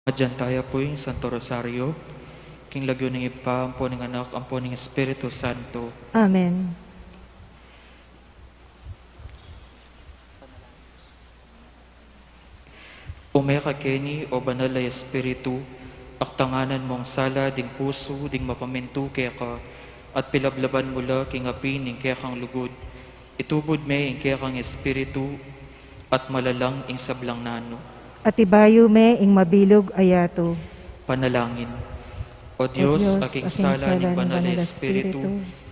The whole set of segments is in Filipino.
Adyan tayo po yung Santo Rosario, king lagyo ng ipa, ampo ng anak, ampo ng Espiritu Santo. Amen. Umeka keni o banal na Espiritu, aktanganan mo ang sala, ding puso, ding mapamintu kaya ka, at pilablaban mula king apin, ing kaya kang lugod. Itubod me, ing kaya kang Espiritu, at malalang ing sablang nano. At ibayo me ing mabilog ayato. Panalangin. O Diyos, aking sala ning banal na Espiritu,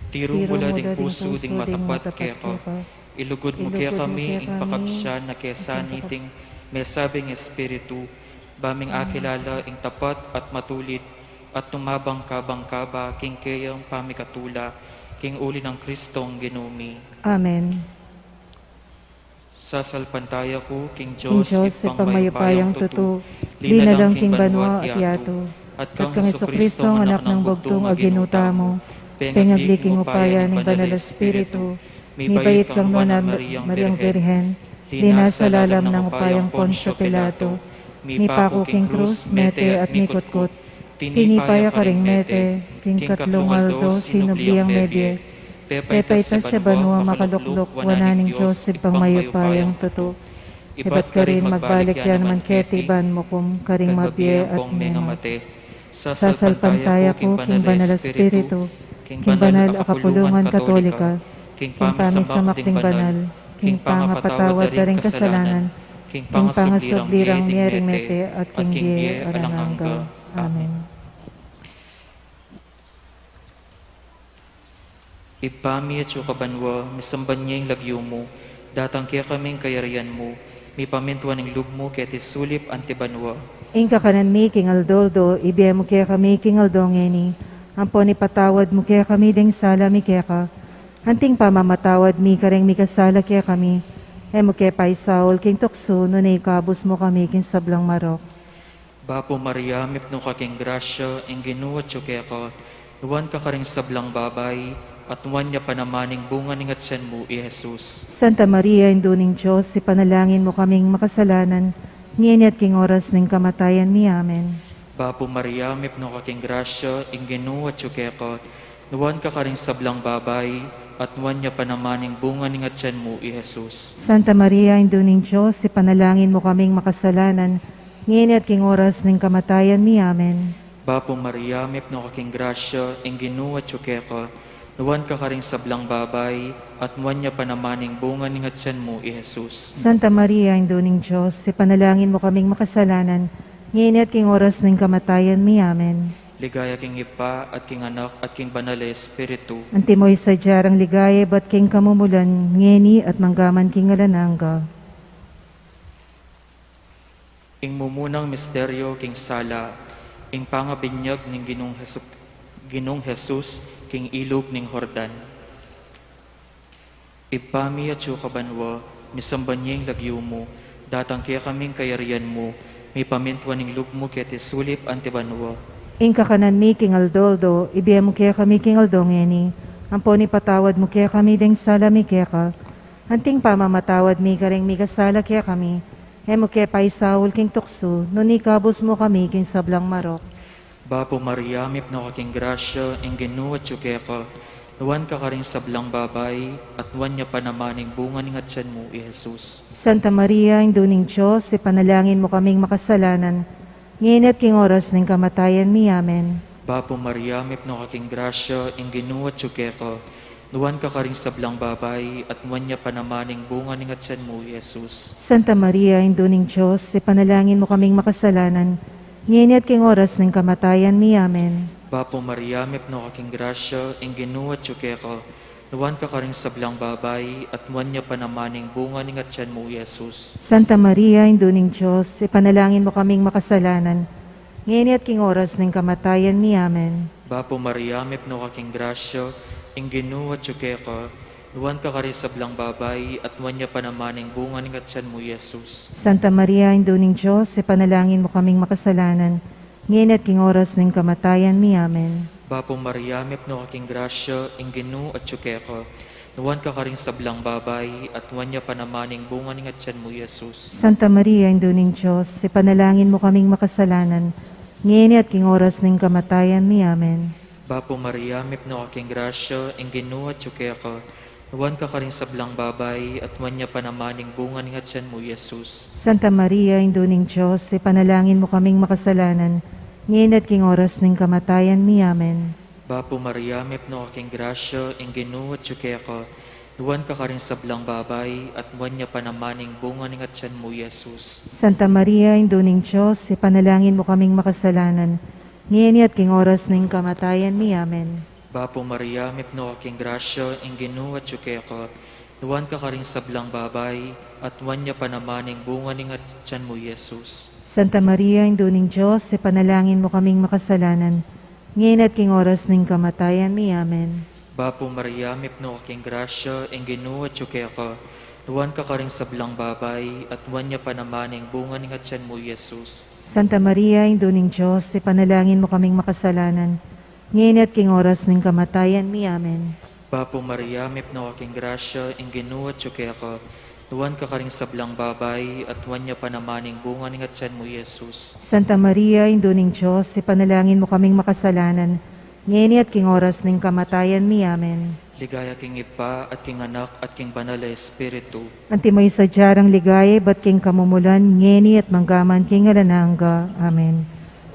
tiro mula ding puso, ding matapat kaya ka, ilugod mo kaya kami, ing pakagsyan na kaya saniting may sabing Espiritu, baming akilala ing tapat at matulit, at tumabang kabang-kaba, king kayang pamikatula, king uli ng Kristong ginumi. Amen. Sasalpantaya ko, king King Diyos, Diyos, ipangmayupayang tuto, linalang king banwa at yato, at kang Jesucristo ang anak ng bugtong aginuta mo, pengagli upaya ng banal Espiritu, mibayit kang nona Mariang Birhen, lina sa lalam ng upayang Poncio Pilato, mipako king krus, mete at mikutkut, tinipaya ka ring mete, king katlong aldo, sinubliang medye, pepaitan sa banwa makaluklok, wananing Diyos, ipangmayupayang tuto, iba't ka rin magbalik yan man ketiban mo kum karing mabye at mengamate. Sasalpantaya ko, king banal Espiritu, king banal akapulungan katolika, king pamisamakting banal, king pangapatawad na ring kasalanan, king pangasablirang miyering mete at king die aranangga. Amen. Ipami at kabanwa, misamban niya yung lagyo mo, datang kaya kaming kayarian mo, may pamintuan ng lub mo, kaya tisulip antibanwa. Ingka kanan mi, king Aldoldo, ibiya mo kaya kami, king Aldongeni, ampo ni patawad mo kaya kami, ding sala mi kaya ka, hanting pamamatawad mi, kareng mi kasala kaya kami, mo kaya paisaul, king tukso, no na ikabos mo kami, king sablang marok. Bapo Maria, mipno ka king grasya, ing ginuwat siyo kaya ka, nuwan ka karing sablang babay, at nuwan niya panamaning bunga ning at siyan mo, i Jesus. Santa Maria, induning Diyos, ipanalangin mo kaming makasalanan, ngayon at king oras ng kamatayan mi. Amen. Bapo Maria, mipno ka king grasya, ing ginuwat siyo kaya ka, nuwan ka karing sablang babay, at nuwan niya panamaning bunga ning at siyan mo, i Jesus. Santa Maria, induning Diyos, ipanalangin mo kaming makasalanan, ngayon at king oras ng kamatayan mi. Amen. Bapo Maria, mipno ka king grasya, ing ginuwat siyo kaya ka, nuwan ka karing sablang babay, at nuwan niya panamaning bunga ning at siyan mo, i Jesus. Santa Maria, induning Diyos, ipanalangin mo kaming makasalanan, ngayon at king oras ng kamatayan mi. Amen. Ligaya king ipa, at king anak, at king banal na Espiritu. Antimoy sa diyarang ligaya, bat king kamumulan, ngeni at manggaman king alanangga. Ing mumunang misteryo king sala, ing pangabinyag ning Ginong Jesus, king ilog ning Hordan. Ipami at kabanwa, misamban niya yung lagyo mo, datang kaya kaming kayarian mo, may pamintuan ning lug mo kaya tisulip antibanwa. Ingka kanan mi, king Aldoldo, ibiya mo kaya kami, king Aldongeni, ampo ni patawad mo kaya kami, ding sala mi kaya ka, hanting pamamatawad mi kareng mi kasala kaya kami, mo kaya paisaul, king tukso, nuni kabos mo kami, king sablang marok. Bapo Maria, mipno ka king grasya, ing ginuwat siyo kaya ka, nuwan ka karing sablang babay, at nuwan niya panamaning bunga ning at siyan mo, i Jesus. Santa Maria, induning Diyos, ipanalangin mo kaming makasalanan, ngayon at king oras ng kamatayan mi. Amen. Bapo Maria, mipno ka king grasya, ing ginuwat siyo kaya ka, nuwan ka karing sablang babay, at nuwan niya panamaning bunga ning at siyan mo, i Jesus. Santa Maria, induning Diyos, ipanalangin mo kaming makasalanan, ngayon at king oras ng kamatayan mi. Amen. Bapo Maria, mipno ka king grasya, ing ginuwat siyo kaya ka, nuwan ka karing sablang babay, at nuwan niya panamaning bunga ning at siyan mo, Jesus. Santa Maria, induning Diyos, ipanalangin mo kaming makasalanan, ngayon at king oras ng kamatayan mi. Amen. Bapo Maria, mipno ka king grasya, ing ginuwat siyo kaya ka, nuwan ka karing sablang babay, at nuwan niya panamaning bunga ning at siyan mo, Jesus. Santa Maria, induning Diyos, ipanalangin mo kaming makasalanan, ngayon at king oras ng kamatayan mi. Amen. Bapo Maria, mipno ka king grasya, ing ginuwat siyo kaya ka, nuwan ka karing sablang babay, at nuwan niya panamaning bunga ng atyan mo, Jesus. Santa Maria, Indo ning Diyos, ipanalangin mo kaming makasalanan, ngayon at king oras ng kamatayan mi. Amen. Bapo Maria, mipno aking grasya, ang Ginoo at yuke ka, nuwan ka karing sablang babay, at nuwan niya panamaning bunga ng atyan mo, Jesus. Santa Maria, Indo ning Diyos, ipanalangin mo kaming makasalanan, ngayon at king oras ng kamatayan mi. Amen. Bapo Maria, mipno aking grasya, ang Ginoo at yuke ka, nuwan ka karing sablang babay, at nuwan niya panamaning bunga ng atyan mo, Jesus. Santa Maria, Indo ning Diyos, ipanalangin mo kaming makasalanan, ngayon at king oras ng kamatayan mi. Amen. Bapo Maria, mipno aking grasya, ang Ginoo at yuke ka, nuwan ka karing sablang babay, at nuwan niya panamaning bunga ng atyan mo, Jesus. Santa Maria, Indo ning Diyos, ipanalangin mo kaming makasalanan, ngayon at king oras ng kamatayan mi. Amen. Bapo Maria, mipno aking grasya, ang Ginoo at yuke ka, nuwan ka karing sablang babay, at nuwan niya panamaning bunga ng atyan mo, Jesus. Santa Maria, Indo ning Diyos, ipanalangin mo kaming makasalanan, ngayon at king oras ng kamatayan mi. Amen. Bapo Maria, mipno aking grasya, ang Ginoo at yuke ka, nuwan ka karing sablang babay, at nuwan niya panamaning bunga ng atyan mo, Jesus. Santa Maria, Indo ning Diyos, ipanalangin mo kaming makasalanan, ngayon at king oras ng kamatayan mi. Amen. Ligaya king Ipa, at king Anak, at king Banal na Espiritu. Antimoy sa jarang ligaya, ba't king kamumulan, ngeni at manggaman king alananga. Amen.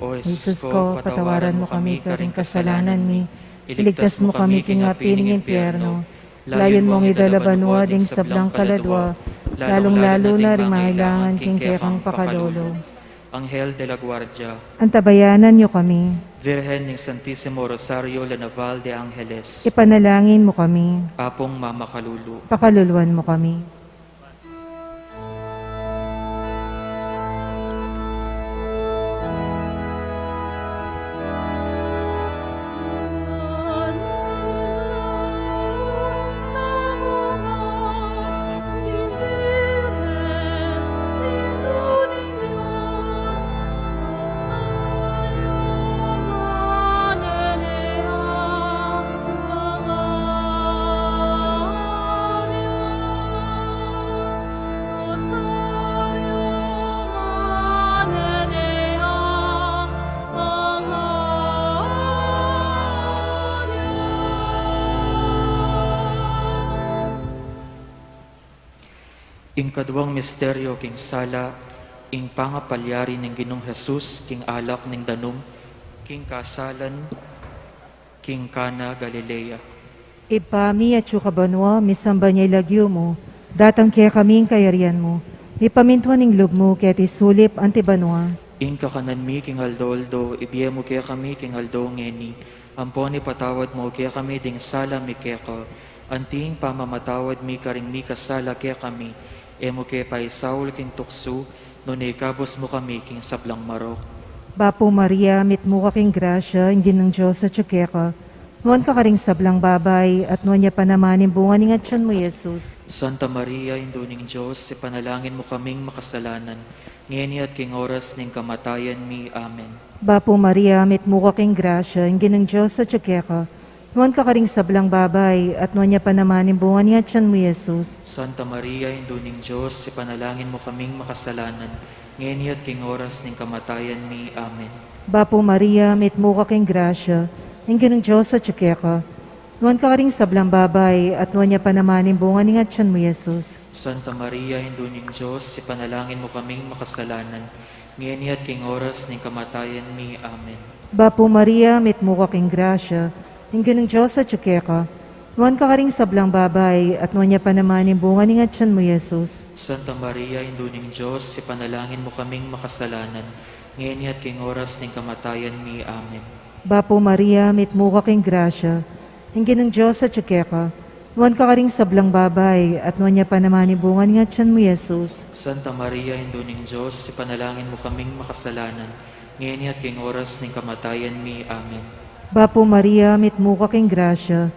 O Jesus ko, patawaran mo kami karing kasalanan mi, iligtas mo kami king apining impyerno, layon mong idalabanwa ding sablang kaladwa, lalong-lalo na rin mailangan king kekang pakalolo. Anghel de la Guardia, Antabayanan niyo kami, Virgen ng Santissimo Rosario La Naval de Angeles, ipanalangin mo kami, Apong Mama Kalulu. pakaluluan mo kami. Ing kaduang misteryo king sala, ing pangapalyari ng Ginong Jesus, king alak ng danum, king kasalan, king Kana Galilea. Ipami at yukabanwa, misamba niya ilagyo mo, datang kaya kaming kayarian mo, ipamintuan ng loob mo, kaya tisulip antibanwa. Ing kakanan mi king aldoldo, ibiye mo kaya kami king aldo ngeni, amponi patawad mo kaya kami ding sala mi kaya ka, anting pamamatawad mi karing mi kasala kaya kami, emo kaya paisaul king tukso, nunay kabos mo kami king sablang marok. Bapo Maria, mitmo ka king grasya, ingin ng Diyos at ka. Nuwan ka karing sablang babay, at nuwan niya pa naman bunga ng atyan mo, Jesus. Santa Maria, Induning Diyos, ipanalangin mo kaming makasalanan, ngayon at king oras ning kamatayan mi. Amen. Bapo Maria, mitmo ka king grasya, ingin ng Diyos at ka. Nuwan ka karing sablang babay, at nuwan niya pa naman bunga ng atyan mo, Jesus. Santa Maria, Induning Diyos, ipanalangin mo kaming makasalanan, ngayon at king oras ning kamatayan mi. Amen. Bapo Maria, mitmo ka king grasya, ingin ng Diyos at ka. Nuwan ka karing sablang babay, at nuwan niya pa naman bunga ng atyan mo, Jesus. Santa Maria, Induning Diyos, ipanalangin mo kaming makasalanan, ngayon at king oras ning kamatayan mi. Amen. Bapo Maria, mitmo ka king grasya, ingin ng Diyos at ka. Nuwan ka karing sablang babay, at nuwan niya pa naman bunga ng atyan mo, Jesus. Santa Maria, Induning Diyos, ipanalangin mo kaming makasalanan, ngayon at king oras ning kamatayan mi. Amen. Bapo Maria, mitmo ka king grasya, ingin ng Diyos at ka. Nuwan ka karing sablang babay, at nuwan niya pa naman bunga ng atyan mo, Jesus. Santa Maria, Induning Diyos, ipanalangin mo kaming makasalanan, ngayon at king oras ning kamatayan mi. Amen. Bapo Maria, mitmo ka king grasya,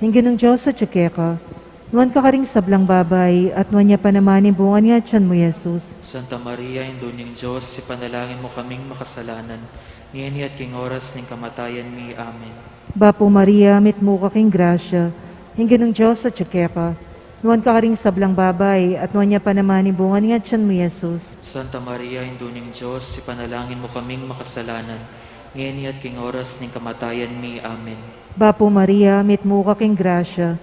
ingin ng Diyos at ka. Nuwan ka karing sablang babay, at nuwan niya pa naman bunga ng atyan mo, Jesus. Santa Maria, Induning Diyos, ipanalangin mo kaming makasalanan, ngayon at king oras ning kamatayan mi. Amen. Bapo Maria, mitmo ka king grasya, Hinggan ng Diyos sa tsukeka. Nuwan ka ring sablang babay, at nuwan niya pa naman ibungan nga tiyan mo, Jesus. Santa Maria, Induning Diyos, ipanalangin mo kaming makasalanan, ngayon at king oras ng kamatayan mi. Amen. Bapo Maria, mitmo ka king grasya.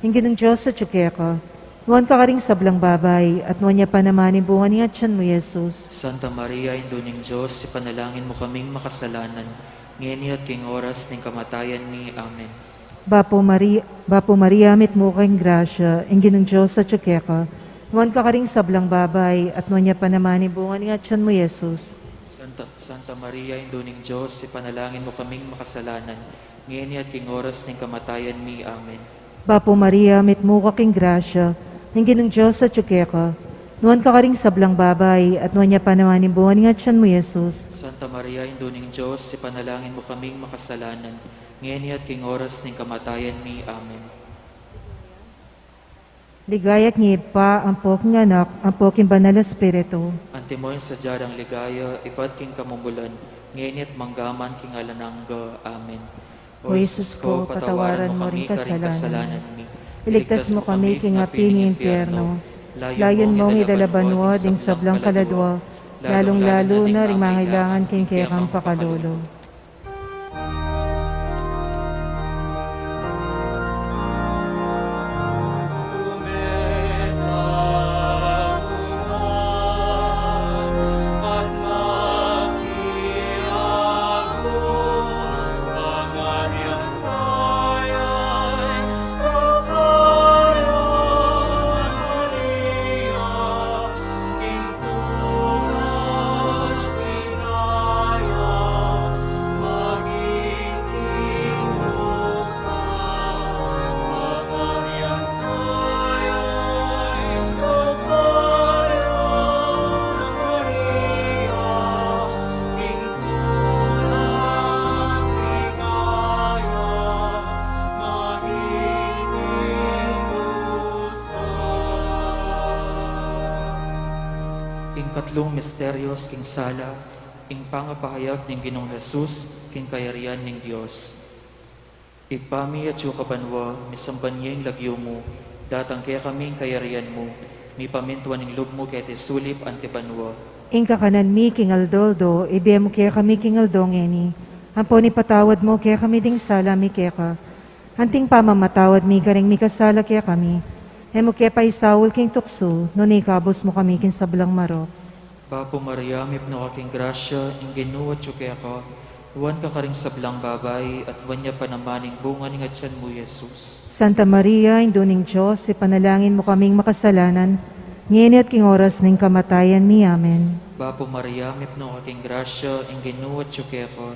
Hinggan ng Diyos sa tsukeka. Nuwan ka ring sablang babay, at nuwan niya pa naman ibungan nga tiyan mo, Jesus. Santa Maria, Induning Diyos, ipanalangin mo kaming makasalanan, ngayon at king oras ng kamatayan mi. Amen. Bapo Maria, mitmo kang grasya, ingin ng Diyos sa tsukeka. Nuwan ka ring sablang babay, at nuwan niya pa naman ibungan nga tiyan mo, Jesus. Santa Maria, Induning Diyos, ipanalangin mo kaming makasalanan, ngayon at king oras ng kamatayan mi. Amen. Bapo Maria, mitmo kang grasya, ingin ng Diyos sa tsukeka. Nuwan ka ring sablang babay, at nuwan niya pa naman ibungan nga tiyan mo, Jesus. Santa Maria, Induning Diyos, ipanalangin mo kaming makasalanan, ngayon at king oras ng kamatayan mi. Amen. Ligaya't ngipa, ang poking anak, ang poking banal na Espiritu. Antimoy sa jarang ligaya, ipat king kamumulan, ngayon at manggaman king alanangga. Amen. O Jesus ko, patawaran mo ring kasalanan. mi. Iligtas mo kami king api ng impyerno. Layon mong idalabanwa ding sablang kaladwa, lalong-lalo na ring mangailangan king kekang pakalolo. Katlong misteryos king sala, ing pangapahayag ng Ginoong Jesus, king kayarian ng Diyos. Ipami at yukabanwa, misambanyeng lagyo mo, datang kaya kaming kayarian mo, mi pamintuan ng lub mo kaya sulip antibanwa. Ing kakanan mi king aldoldo, ibiya mo kaya kami king aldongeni. Ampo ni patawad mo kaya kami ding sala mi kaya ka. Anting pamamatawad mi karing mi kasala kaya kami. Emo kaya pa isawul king tukso, nun ikabos mo kami king sablang marok. Bapo Maria, mipno ka king grasya, ing ginuwa tsuke ka, huwan ka karing sablang babay, at huwan niya pa namaning bunga ng atyan mo, Jesus. Santa Maria, Induning Diyos, ipanalangin mo kaming makasalanan, ngayon at king oras ng kamatayan mi. Amen. Bapo Maria, mipno ka king grasya, ing ginuwa tsuke ka,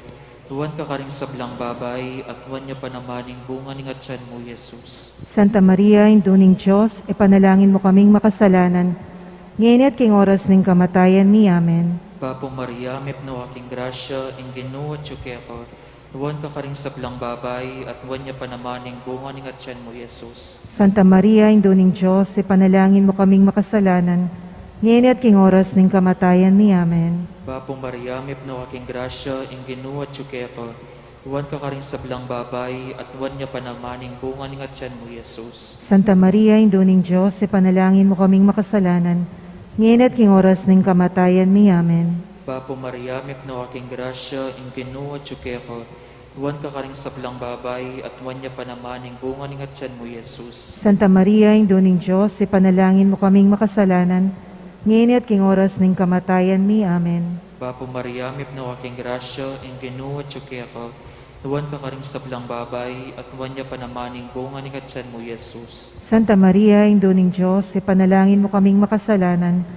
huwan ka karing sablang babay, at huwan niya pa namaning bunga ng atyan mo, Jesus. Santa Maria, Induning Diyos, ipanalangin mo kaming makasalanan, ngayon at king oras ng kamatayan mi. Amen. Bapo Maria, mipno ka king grasya, ing ginuwa tsuke ka, huwan ka karing sablang babay, at huwan niya pa namaning bunga ng atyan mo, Jesus. Santa Maria, Induning Diyos, ipanalangin mo kaming makasalanan, ngayon at king oras ng kamatayan mi. Amen. Bapo Maria, mipno ka king grasya, ing ginuwa tsuke ka, huwan ka karing sablang babay, at huwan niya pa namaning bunga ng atyan mo, Jesus. Santa Maria, Induning Diyos, ipanalangin mo kaming makasalanan, ngayon at king oras ng kamatayan mi. Amen. Bapo Maria, mipno ka king grasya, ing ginuwa tsuke ka, huwan ka karing sablang babay, at huwan niya pa namaning bunga ng atyan mo, Jesus. Santa Maria, Induning Diyos, ipanalangin mo kaming makasalanan, ngayon at king oras ng kamatayan mi. Amen. Bapo Maria, mipno ka king grasya, ing ginuwa tsuke ka, huwan ka karing sablang babay, at huwan niya pa namaning bunga ng atyan mo, Jesus. Santa Maria, Induning Diyos, ipanalangin mo kaming makasalanan,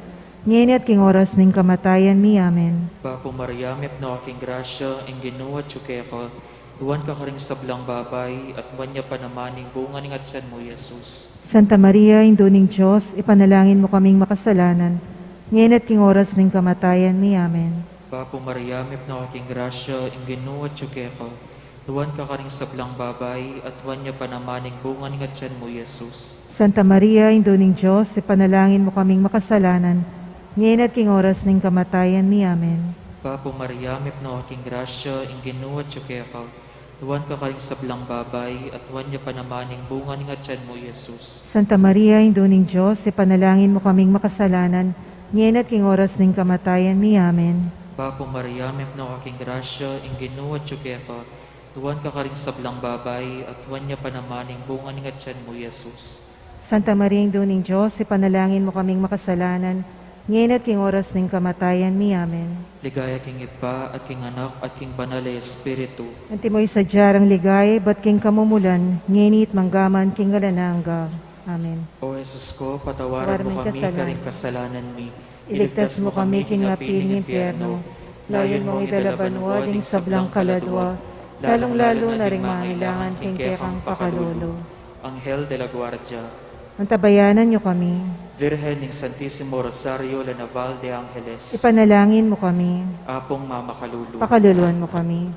ngayon at king oras ng kamatayan mi. Amen. Bapo Maria, mipno ka king grasya, ing ginuwa tsuke ka, huwan ka karing sablang babay, at huwan niya pa namaning bunga ng atyan mo, Jesus. Santa Maria, Induning Diyos, ipanalangin mo kaming makasalanan, ngayon at king oras ng kamatayan mi. Amen. Bapo Maria, mipno ka king grasya, ing ginuwa tsuke ka, huwan ka karing sablang babay, at huwan niya pa namaning bunga ng atyan mo, Jesus. Santa Maria, Induning Diyos, ipanalangin mo kaming makasalanan, ngayon at king oras ng kamatayan mi. Amen. Bapo Maria, mipno ka king grasya, ing ginuwa tsuke ka, Huwan ka karing sablang babay, at huwan niya pa naman ang bunga ng tiyan mo, Jesus. Santa Maria, Induning Diyos, ipanalangin mo kaming makasalanan, ngayon at king oras ng kamatayan ni Amen. Bapo Maria, may no aking grasya, ing ginuwat ka. Huwan ka karing sablang babay, at huwan niya pa naman ang bunga ng tiyan mo, Jesus. Santa Maria, Induning Diyos, ipanalangin mo kaming makasalanan, ngayon at king oras ng kamatayan ni Amen. Ligaya king Ipa, at king Anak, at king Banal na Espiritu. Antimoy sa diyarang ligay, ba't king kamumulan, nginit manggaman king galanangga. Amen. O Jesus ko, patawaran mo kami karing kasalanan mi. Iligtas mo kami king apiling impyerno, layon mong idalabanwa ding sablang kaladwa, lalong-lalo na ring mangailangan king kekang pakalolo. Anghel de la Guardia, Antabayanan niyo kami, Virgen ng Santissimo Rosario la Naval de Angeles, ipanalangin mo kami, Apong Mama Kalulu, pakaluluan mo kami.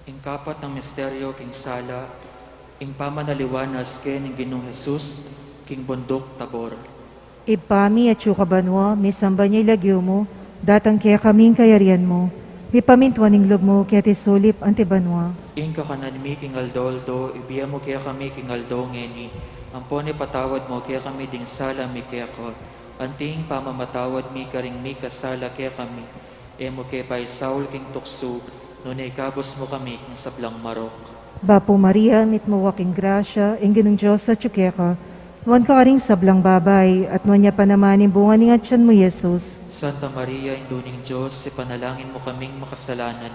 Ing kapat ng misteryo king sala, ing pamanaliwanas ken ing Ginoong Jesus, king bundok Tabor. Ipami at yukabanwa, misamba niya ilagyo mo, datang kaya kaming kayarian mo, mipamintuaning lob mo kaya tisulip antibanwa. Ing kakananmi king Aldoldo, ibiya mo kaya kami king Aldo ngeni, ampone patawad mo kaya kami ding sala mi kaya ko, anting pamamatawad mi karing mi kasala kaya kami, emo kaya pa'y Saul king tukso, nunay kabos mo kami king sablang marok. Bapo Maria, mitmo waking grasya, ingginong Diyos sa tsukeka, nuwan ka karing sablang babay, at nuwan niya pa naman yung bunga ng atyan mo, Jesus. Santa Maria, Induning Diyos, ipanalangin mo kaming makasalanan,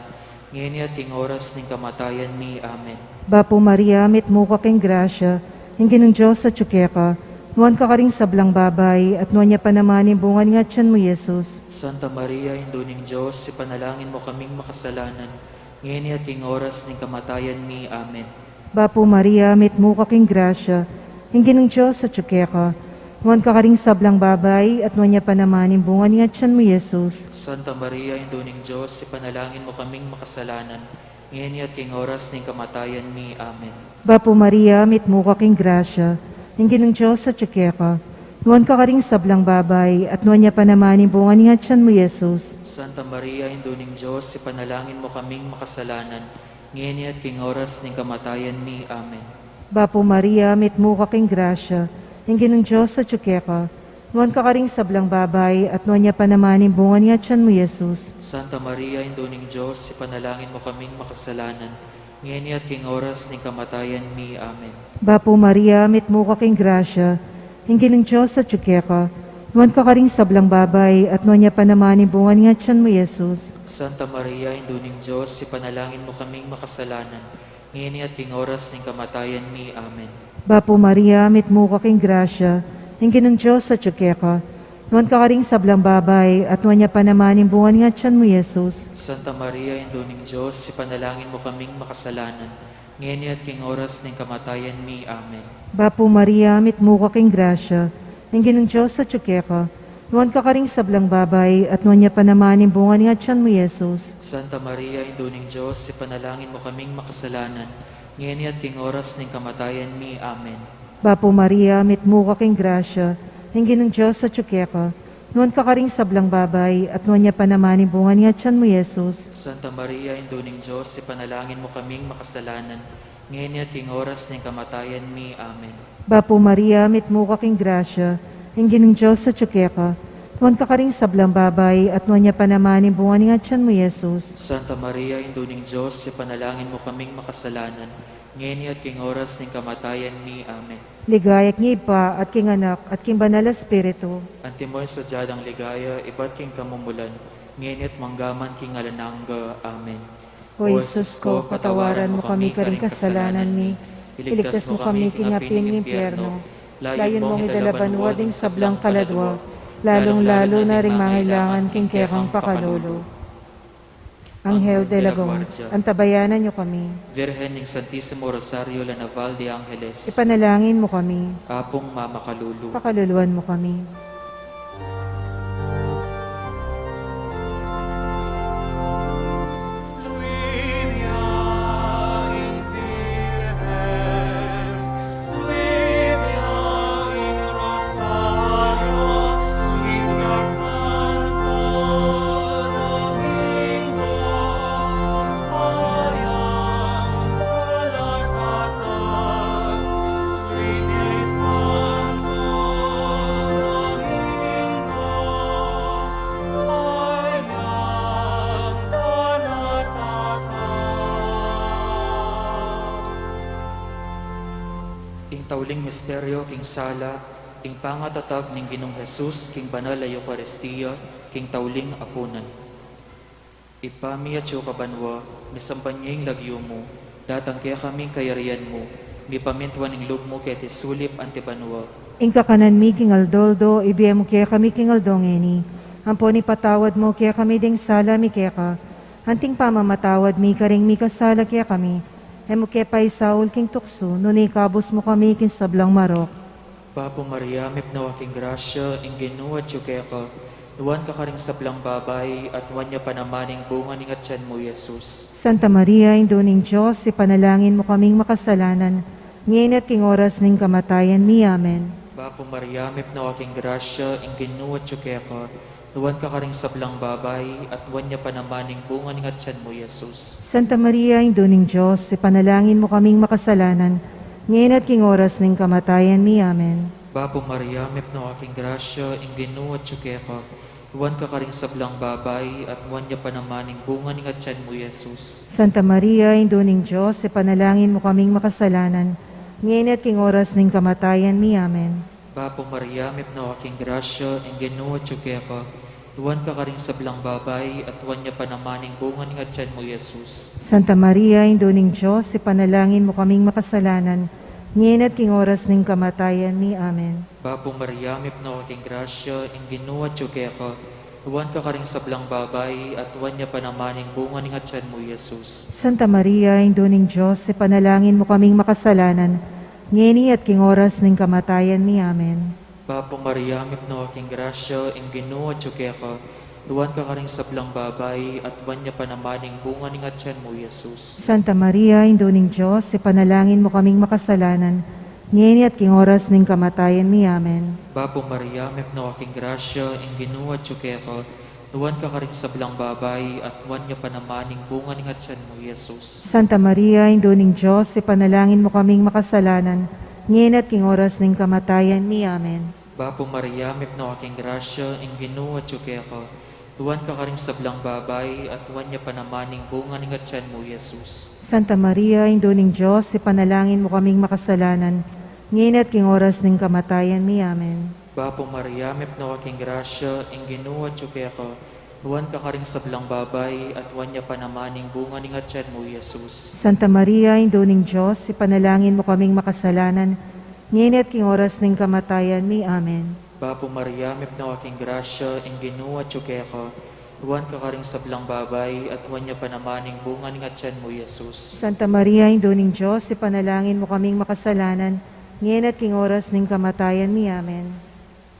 ngayon at king oras ng kamatayan mi. Amen. Bapo Maria, mitmo waking grasya, ingginong Diyos sa tsukeka, nuwan ka karing sablang babay, at nuwan niya pa naman yung bunga ng atyan mo, Jesus. Santa Maria, Induning Diyos, ipanalangin mo kaming makasalanan, ngayon at king oras ng kamatayan mi. Amen. Bapo Maria, mitmo kaking grasya, ingginong Diyos sa tsukeka, nuwan ka karing sablang babay, at nuwan niya pa naman yung bunga ng atyan mo, Jesus. Santa Maria, Induning Diyos, ipanalangin mo kaming makasalanan, ngayon at king oras ng kamatayan mi. Amen. Bapo Maria, mitmo kaking grasya, ingginong Diyos sa tsukeka, nuwan ka karing sablang babay, at nuwan niya pa naman yung bunga ng atyan mo, Jesus. Santa Maria, Induning Diyos, ipanalangin mo kaming makasalanan, ngayon at king oras ng kamatayan mi. Amen. Bapo Maria, mitmo kaking grasya, ingginong Diyos sa tsukeka, nuwan ka karing sablang babay, at nuwan niya pa naman yung bunga ng atyan mo, Jesus. Santa Maria, Induning Diyos, ipanalangin mo kaming makasalanan, ngayon at king oras ng kamatayan mi. Amen. Bapo Maria, mitmo kaking grasya, ingginong Diyos sa tsukeka, nuwan ka karing sablang babay, at nuwan niya pa naman yung bunga ng atyan mo, Jesus. Santa Maria, Induning Diyos, ipanalangin mo kaming makasalanan, ngayon at king oras ng kamatayan mi. Amen. Bapo Maria, mitmo kaking grasya, ingginong Diyos sa tsukeka, nuwan ka karing sablang babay, at nuwan niya pa naman yung bunga ng atyan mo, Jesus. Santa Maria, Induning Diyos, ipanalangin mo kaming makasalanan, ngayon at king oras ng kamatayan mi. Amen. Bapo Maria, mitmo kaking grasya, ingginong Diyos sa tsukeka, nuwan ka karing sablang babay, at nuwan niya pa naman yung bunga ng atyan mo, Jesus. Santa Maria, Induning Diyos, ipanalangin mo kaming makasalanan, ngayon at king oras ng kamatayan mi. Amen. Bapo Maria, mitmo kaking grasya, ingginong Diyos sa tsukeka, nuwan ka karing sablang babay, at nuwan niya pa naman yung bunga ng atyan mo, Jesus. Santa Maria, Induning Diyos, ipanalangin mo kaming makasalanan, ngayon at king oras ng kamatayan mi. Amen. Bapo Maria, mitmo ka king grasya, ingin ng Diyos sa tsukeka, tuwan ka karing sablang babay, at nuwan niya pa naman bunga ni atyan mo, Jesus. Santa Maria, Induning Diyos, ipanalangin mo kaming makasalanan, ngayon at king oras ng kamatayan mi. Amen. Ligayak niya pa, at king anak, at king banal na espiritu. Antimoy sa diyadang ligaya, iba't king kamumulan, ngayon at manggaman king alanangga. Amen. O Jesus ko, patawaran mo kami karing kasalanan ni, iligtas mo kami king apin ng impyerno, layon mong idalaban wading sablang kaladwa, lalong-lalo na ring mangailangan king kekang pakalolo. Anghel de la Guardia, antabayanan niyo kami. Virgen ng Santissimo Rosario La Naval de Angeles, Ipanalangin mo kami. Apong Mama Kalulu, Pakaluluan mo kami. Tauling misteryo, king sala, king pangatatag ning Ginong Jesus, king banal a Eucharistia, king tauling apunan. Ipami at kabanwa, misambanyeng lagyo mo, datang kaya kaming kayarian mo, mipamintwan ning loob mo kaya tisulip antibanwa. Ingka kanan mi king aldoldo, ibiyem mo kaya kami king aldongeni. Ampo ni patawad mo kaya kami ding sala mi kaya ka. Anting pamamatawad mi karing mi kasala kaya kami. Emo kaya pa Saul king tukso, nunay kabos mo kami king sablang marok. Papo Maria, mipnawa king grasya, inginuwa kaya ka, nuwan ka karing sablang babay, at nuwan niya panamaning bunga ning atyan mo, Jesus. Santa Maria, Induning Diyos, ipanalangin mo kaming makasalanan, ngayon at king oras ning kamatayan mi. Amen. Papo Maria, mipnawa king grasya, inginuwa kaya ka, nuwan ka karing sablang babay, at nuwan niya panamaning bunga ning atyan mo, Jesus. Santa Maria, Induning Diyos, ipanalangin mo kaming makasalanan, ngayon at king oras ng kamatayan mi. Amen. Bapo Maria, mipnawa king grasya, inginuwa kaya ka, nuwan ka karing sablang babay, at nuwan niya panamaning bunga ning atyan mo, Jesus. Santa Maria, Induning Diyos, ipanalangin mo kaming makasalanan, ngayon at king oras ng kamatayan mi. Amen. Bapo Maria, mipnawa king grasya, inginuwa kaya ka, nuwan ka karing sablang babay, at nuwan niya panamaning bunga ning atyan mo, Jesus. Santa Maria, Induning Diyos, ipanalangin mo kaming makasalanan, ngayon at king oras ng kamatayan mi. Amen. Bapo Maria, mipnawa king grasya, inginuwa kaya ka, nuwan ka karing sablang babay, at nuwan niya panamaning bunga ning atyan mo, Jesus. Santa Maria, Induning Diyos, ipanalangin mo kaming makasalanan, ngayon at king oras ng kamatayan mi. Amen. Bapo Maria, mipnawa king grasya, inginuwa kaya ka, nuwan ka karing sablang babay, at nuwan niya panamaning bunga ning atyan mo, Jesus. Santa Maria, Induning Diyos, ipanalangin mo kaming makasalanan, ngayon at king oras ng kamatayan mi. Amen. Bapo Maria, mipnawa king grasya, inginuwa kaya ka, nuwan ka karing sablang babay, at nuwan niya panamaning bunga ning atyan mo, Jesus. Santa Maria, Induning Diyos, ipanalangin mo kaming makasalanan, ngayon at king oras ng kamatayan mi. Amen. Bapo Maria, mipnawa king grasya, inginuwa kaya ka, nuwan ka karing sablang babay, at nuwan niya panamaning bunga ning atyan mo, Jesus. Santa Maria, Induning Diyos, ipanalangin mo kaming makasalanan, ngayon at king oras ng kamatayan mi. Amen. Bapo Maria, mipnawa king grasya, inginuwa kaya ka, nuwan ka karing sablang babay, at nuwan niya panamaning bunga ning atyan mo, Jesus. Santa Maria, Induning Diyos, ipanalangin mo kaming makasalanan, ngayon at king oras ng kamatayan mi. Amen. Bapo Maria, mipnawa king grasya, inginuwa kaya ka, nuwan ka karing sablang babay, at nuwan niya panamaning bunga ning atyan mo, Jesus. Santa Maria, Induning Diyos, ipanalangin mo kaming makasalanan, ngayon at king oras ng kamatayan mi. Amen.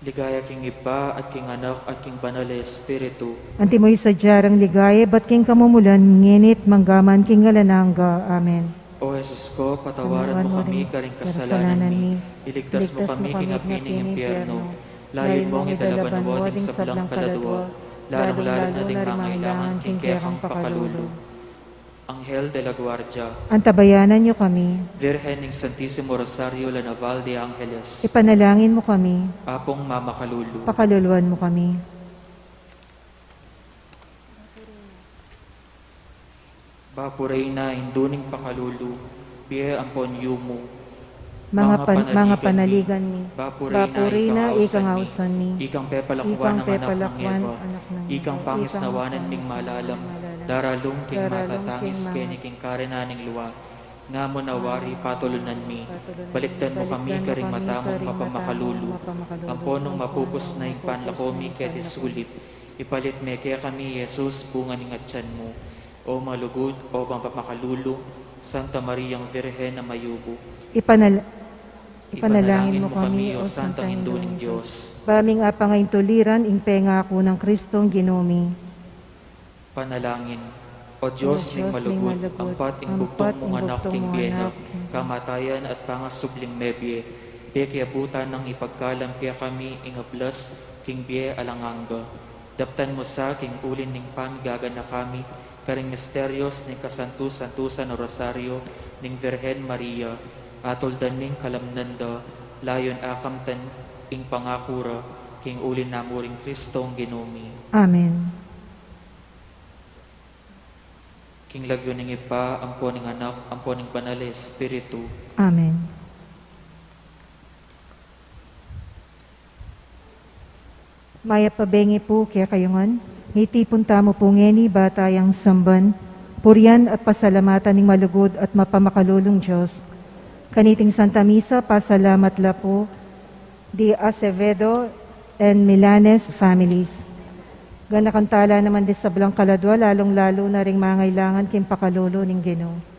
Ligaya king Iba, at king Anak, at king Banal na Espiritu. Antimoy sa diyarang ligaya, ba't king kamumulan, nginit manggaman king alanangga. Amen. O Jesus ko, patawaran mo kami karing kasalanan mi, iligtas mo kami king apining impyerno, layon mo ang idalaban mo ding sablang kaladwa, lalong-lalo na ding mangailangan king kayakang pakalulo. Anghel de la Guardia, Antabayanan niyo kami. Virgen ng Santissimo Rosario La Naval de Angeles, Ipanalangin mo kami. Apong Mama Kalulu, Pakaluluan mo kami. Bapureyna induning pakalulu, biye ampon yumu, Mga panaligan ni. Bapureyna ikang hausan ni, ikang pepalakwan ng anak ng pepalakwan, Eva, anak ng ikang Eva, pangis ikang nawanan ning malalam, daralong king daralong matatangis king keni king karenaning luwa, nga mo nawari patulunan mi, baliktan mo kami karing matamong mapamakalulu, amponong mapupos na yung panlakomi ket isulit, ipalit me kaya kami Jesus bunga ning atyan mo, o malugod o mapapakalulu, Santa Mariang Virhen na mayubo. Ipanalangin mo kami, o Santang Induning Diyos. Baming apangay tuliran, ing pengako ng Kristong ginumi. Panalangin. O Diyos, ning malugod, ampat ing bugtong mong anak king biyena, kamatayan at pangasubling mebye, pekiabutan ng ipagkalam kaya kami ing ablas king biye alanganga. Daptan mo sa king ulin ning pamigaga na kami, karing misteryos ning kasantu-santusan o rosaryo ning Virhen Maria, atoldan ning kalamnanda, layon akamtan ing pangakura, king ulin namuring Kristong ginumi. Amen. King lagyo ning ipa, ampo ning anak, ampo ning banal na Espiritu. Amen. Maya pabengi po kaya kayungan, mitipon tamo po ngeni batayang samban, purian at pasalamatan ning malugod at mapamakalulong Diyos. Kaniting Santa Misa, pasalamat la po di Acevedo and Milanes families. Ganakantala naman di sa Kaladwa, lalong-lalo na ring mangailangan kim pakalulo ning Ginoo.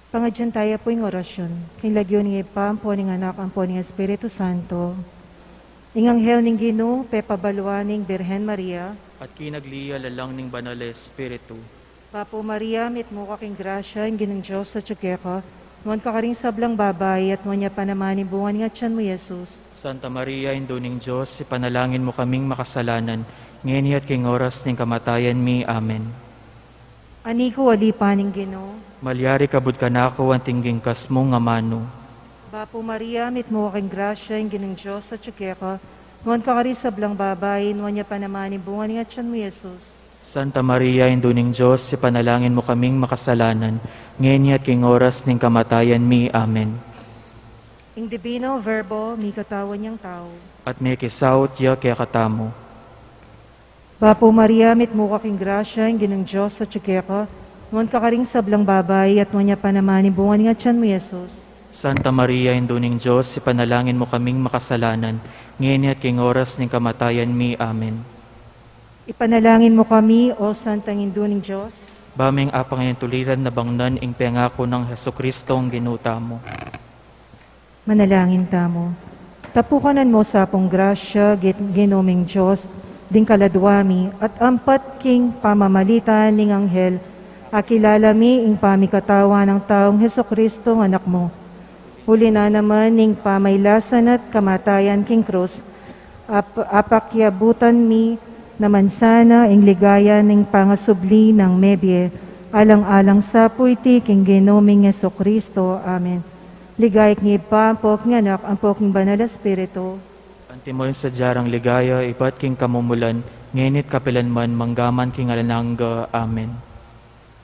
Pangadyan tayo po yung orasyon. Kinlagyo ni Ipa, ampo ning anak, ampo ning Espiritu Santo. Ing anghel ning Ginoo, pepabaluan ning Birhen Maria. At kinagliya lalang ning banal na Espiritu. Papo Maria, mit mo kaking grasya, ing ginang Diyos sa tsukeka. Nuan ka karing sablang babay, at nuan niya panamani bungan nga tiyan mo, Jesus. Santa Maria, Induning Diyos, ipanalangin mo kaming makasalanan, ngeni at king oras ning kamatayan mi. Amen. Aniko alipa ning Ginoo. Malyari kabud ka na ako ang tingging kasmo nga mano. Papo Maria, mit mo kaking grasya, ing ginang Diyos sa tsukeka. Nuan ka karing sablang babay, nuan niya panamani bungan nga tiyan mo, Jesus. Santa Maria, Induning Diyos, ipanalangin mo kaming makasalanan, ngeni at king oras ning kamatayan mi. Amen. Ing divino verbo, mi katawan niyang tao. At may kisawot ya kaya katamo. Papo Maria, mit mo kaking grasya, ing ginang Diyos sa tsukeka. Nuan ka karing sablang babay, at nuan niya panamani bungan nga tiyan mo, Jesus. Santa Maria, Induning Diyos, ipanalangin mo kaming makasalanan, ngeni at king oras ning kamatayan mi. Amen. Ipanalangin mo kami, O Santang Induning Diyos. Baming apang ngayon tuliran na bangnan ing pengako ng Jesucristo ang ginuta mo. Manalangin tamo. Tapukanan mo sa apong grasya, ginoming Diyos, ding kaladwami, at ampat king pamamalita ning anghel, akilala mi ing pamikatawa ng taong Jesucristo ng anak mo. Huli na naman ning pamaylasan at kamatayan king krus, apakyabutan mi naman sana ing ligaya ning pangasubli ng mebye, alang-alang sa puiti king ginoming Jesucristo. Amen. Ligayat nga pa, ang poking anak, ang poking banal na Espiritu. Antimoy sa jarang ligaya, ibat king kamumulan, ngenit kapilanman, manggaman king alanangga. Amen.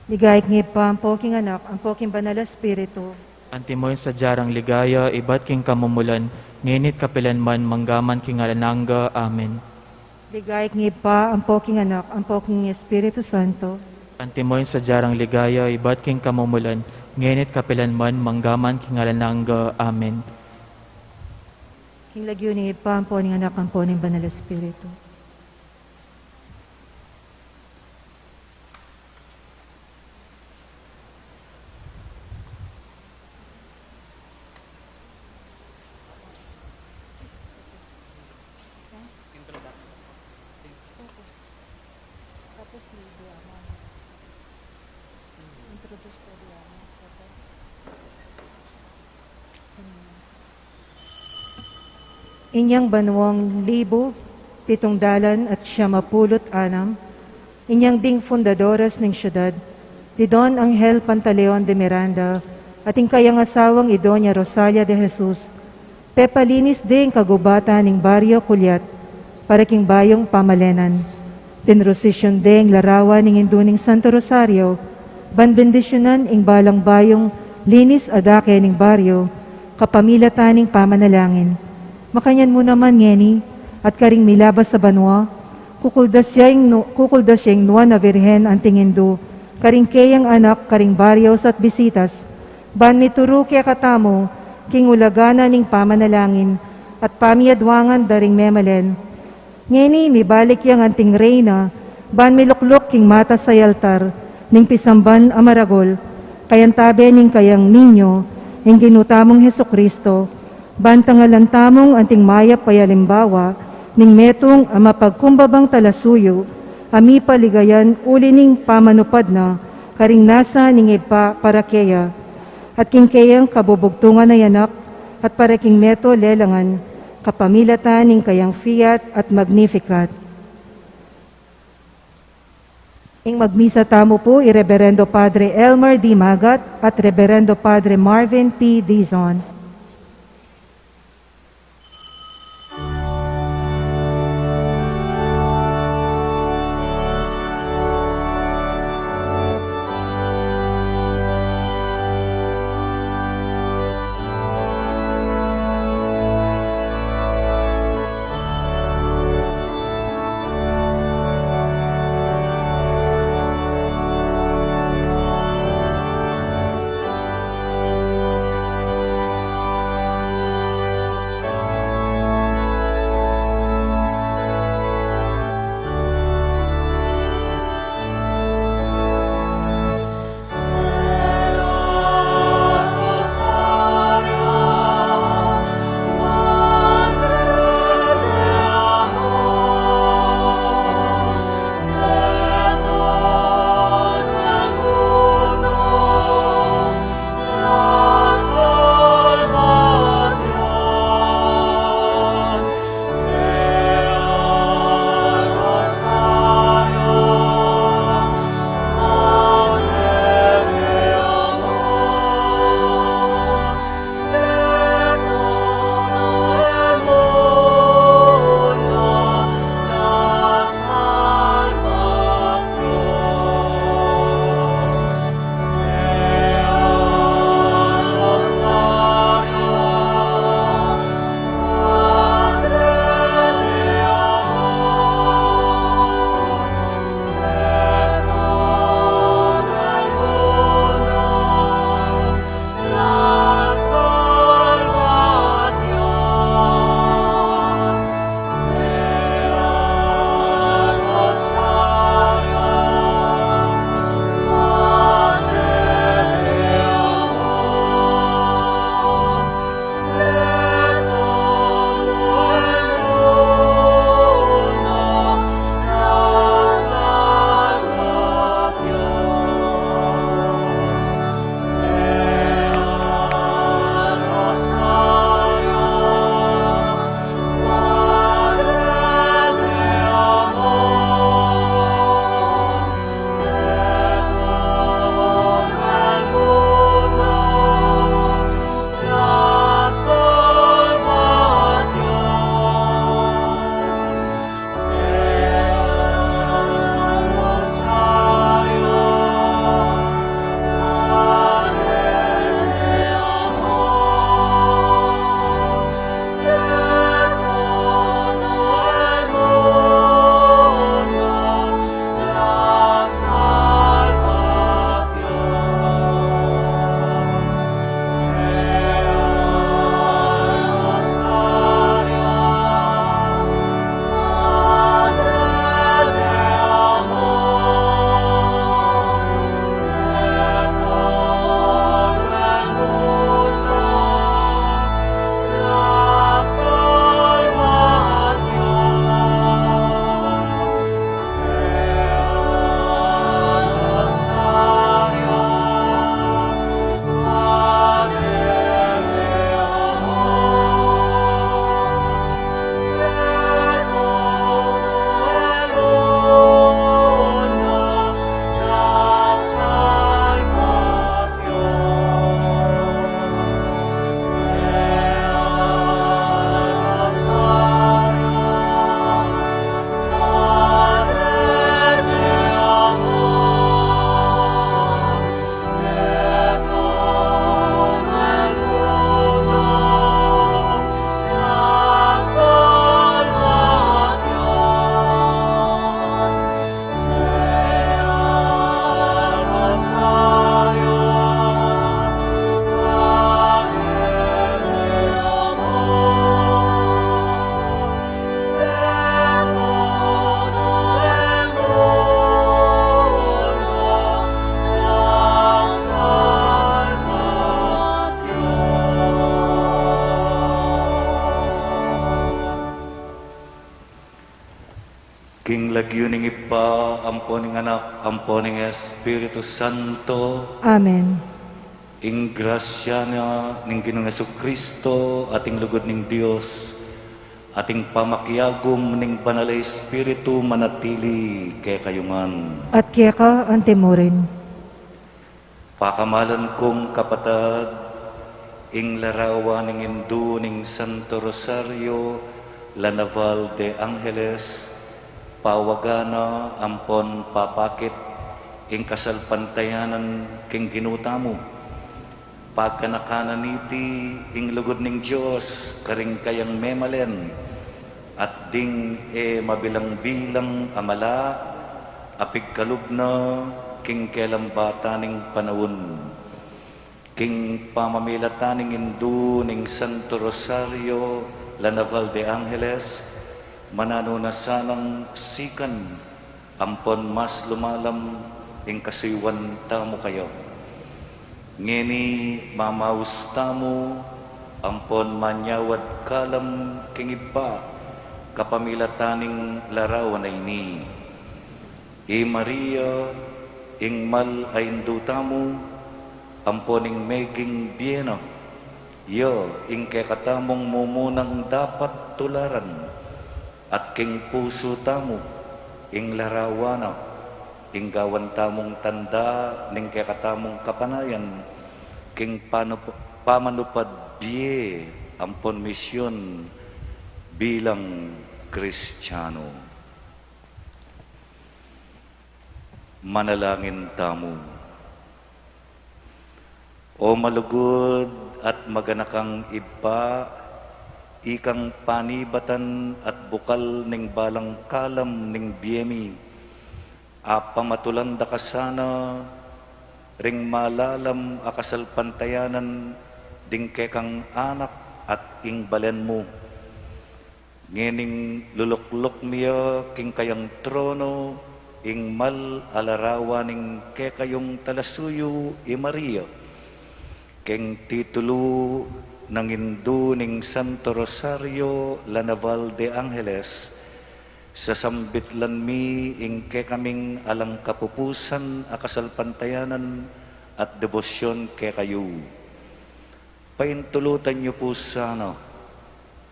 Ligayat nga pa, ang poking anak, ang poking banal na Espiritu. Antimoy sa jarang ligaya, ibat king kamumulan, ngenit kapilanman, manggaman king alanangga. Amen. Ligayat nga pa, ang poking anak, ang poking Espiritu Santo. Antimoy sa jarang ligaya, ibat king kamumulan, ngenit kapilanman, manggaman king alanangga. Amen. King lagyo ni pa, ang poning anak, ang poning banal na Espiritu. Inyang banwang libo, 700 at 76, inyang ding fundadoras ng syudad, di Don Angel Pantaleon de Miranda, at kayang asawang Idonia Rosalia de Jesus, pepalinis din kagubatan ng Baryo Kulyat, para king bayong pamalenan. Tinrosisyon din larawan ng Induning Santo Rosario, banbendisyonan ing balang bayong linis adake ng baryo, kapamilataning pamanalangin. Makanyan mo naman, ngeni, at karing milabas sa banwa, kukuldas siyang nuwa na virhen ang tingindo, karing kayang anak, karing baryos at bisitas, ban mituro kaya katamo, king ulagana ning pamanalangin, at pamiadwangan daring memalen. Ngeni, mibalik yang anting reyna, ban miluklok king mata sa altar, ning pisamban amaragol, kayantabe ning kayang ninyo, ing ginutamong Heso Kristo, bantangalan tamong anting maya payalimbawa, ning metong mapagkumbabang talasuyo, ami paligayan uli ning pamanupad na, karing nasa ning ipa parakeya, at king kayang kabubugtungan na yanak, at para king meto lelangan, kapamilatan ning kayang fiat at magnificat. Ing magmisa tamo po, Reverendo Padre Elmer D. Magat at Reverendo Padre Marvin P. Dizon. King lagyuning ipa, amponing anak, amponing Espiritu Santo, Amen. ing grasya na ning Ginoong Kristo, ating lugod ning Dios, ating pamakyagom ning Banal na Espiritu manatili kay kayungan. At kaya ka antemorin. Pakamalan kong kapatad, ing larawan ning Indu ning Santo Rosario, La Naval de Angeles, pawagana ampon papakit, ing kasalpantayanan king ginutamo, pagkanakanan iti ing lugod ning Diyos, karing kayang memalen, at ding mabilang-bilang amala, apig kalubna, king kelambata ning panawon. King pamamilataning Indu ning Santo Rosario, La Naval de Angeles, manano na sanang sikan, ampon mas lumalam, ing kasiwan tamo kayo. Ngini mamaus tamo, ampon manyawad kalam king iba, kapamilataning larawan na ini. Maria, ing mal ay Indu tamo, amponing meging biena, yo ing kekatamong mumunang dapat tularan, at king puso tamo, ing larawana, ing gawan tamong tanda, ning kekatamong kapanayan, king pamanupad biye, ampon misyon, bilang Kristiyano. Manalangin tamo. O malugod at maganakang iba, ikang panibatan at bukal ning balang kalam ning biyemi, pamatulan da kasana, ring malalam akasalpantayanan, ding kekang anak at ing balen mo. Ngening luluklok miya king kayang trono, ing mal alarawa ning kekayong talasuyo Maria, king titulo ng Indu ning Santo Rosario, La Naval de Angeles, sasambitlan mi ing kaming alang kapupusan akasalpantayanan at debosyon ke kayo. Paintulutan niyo po sana,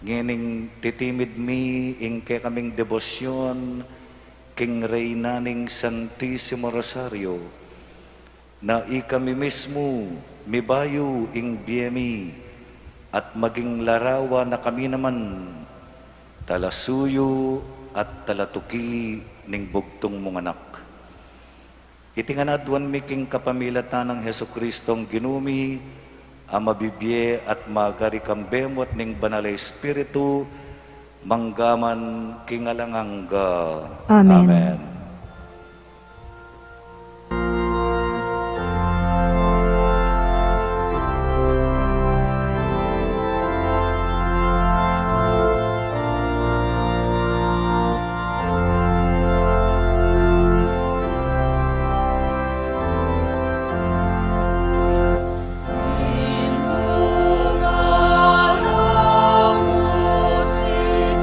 ngining titimid mi ing kaming debosyon king Reyna ning Santissimo Rosario, na ikami mismo mibayo ing biyemi, at maging larawa na kami naman, talasuyo at talatuki ning bugtong mong anak. Itinganadwan mi king kapamilatan ng Heso Kristong ginumi, amabibye at magarikambemot ning Banal na Espiritu, manggaman king alangangga. Amen. Amen. Musik,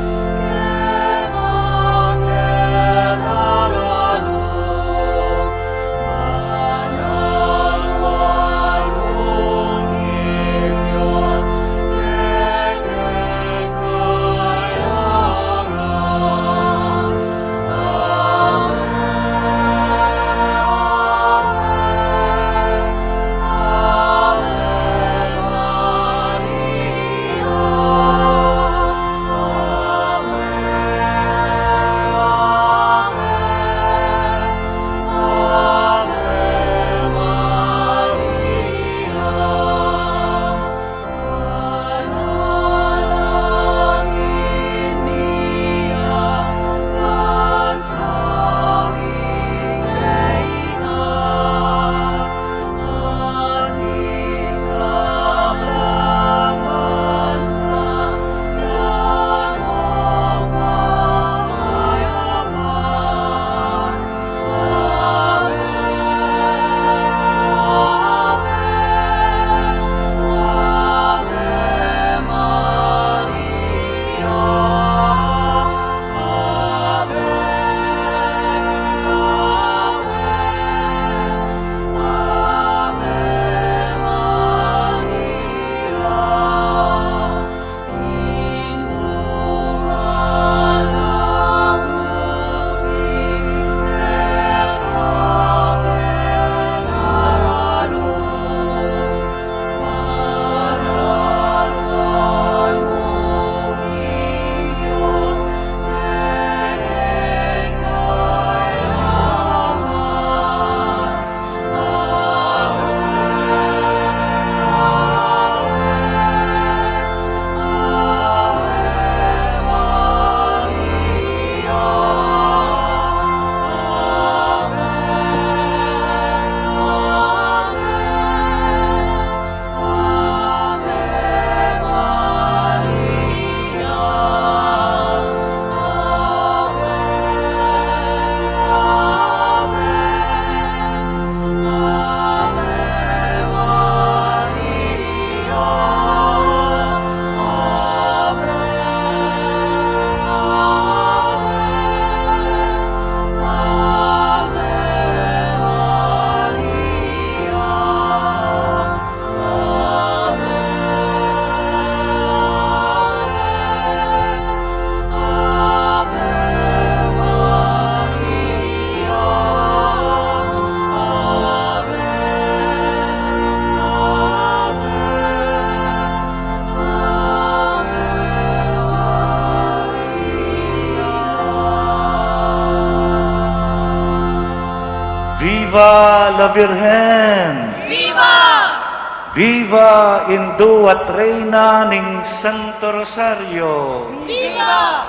Viva la Virgen! Viva! Viva Induat Reina ning Santo Rosario! ¡Viva!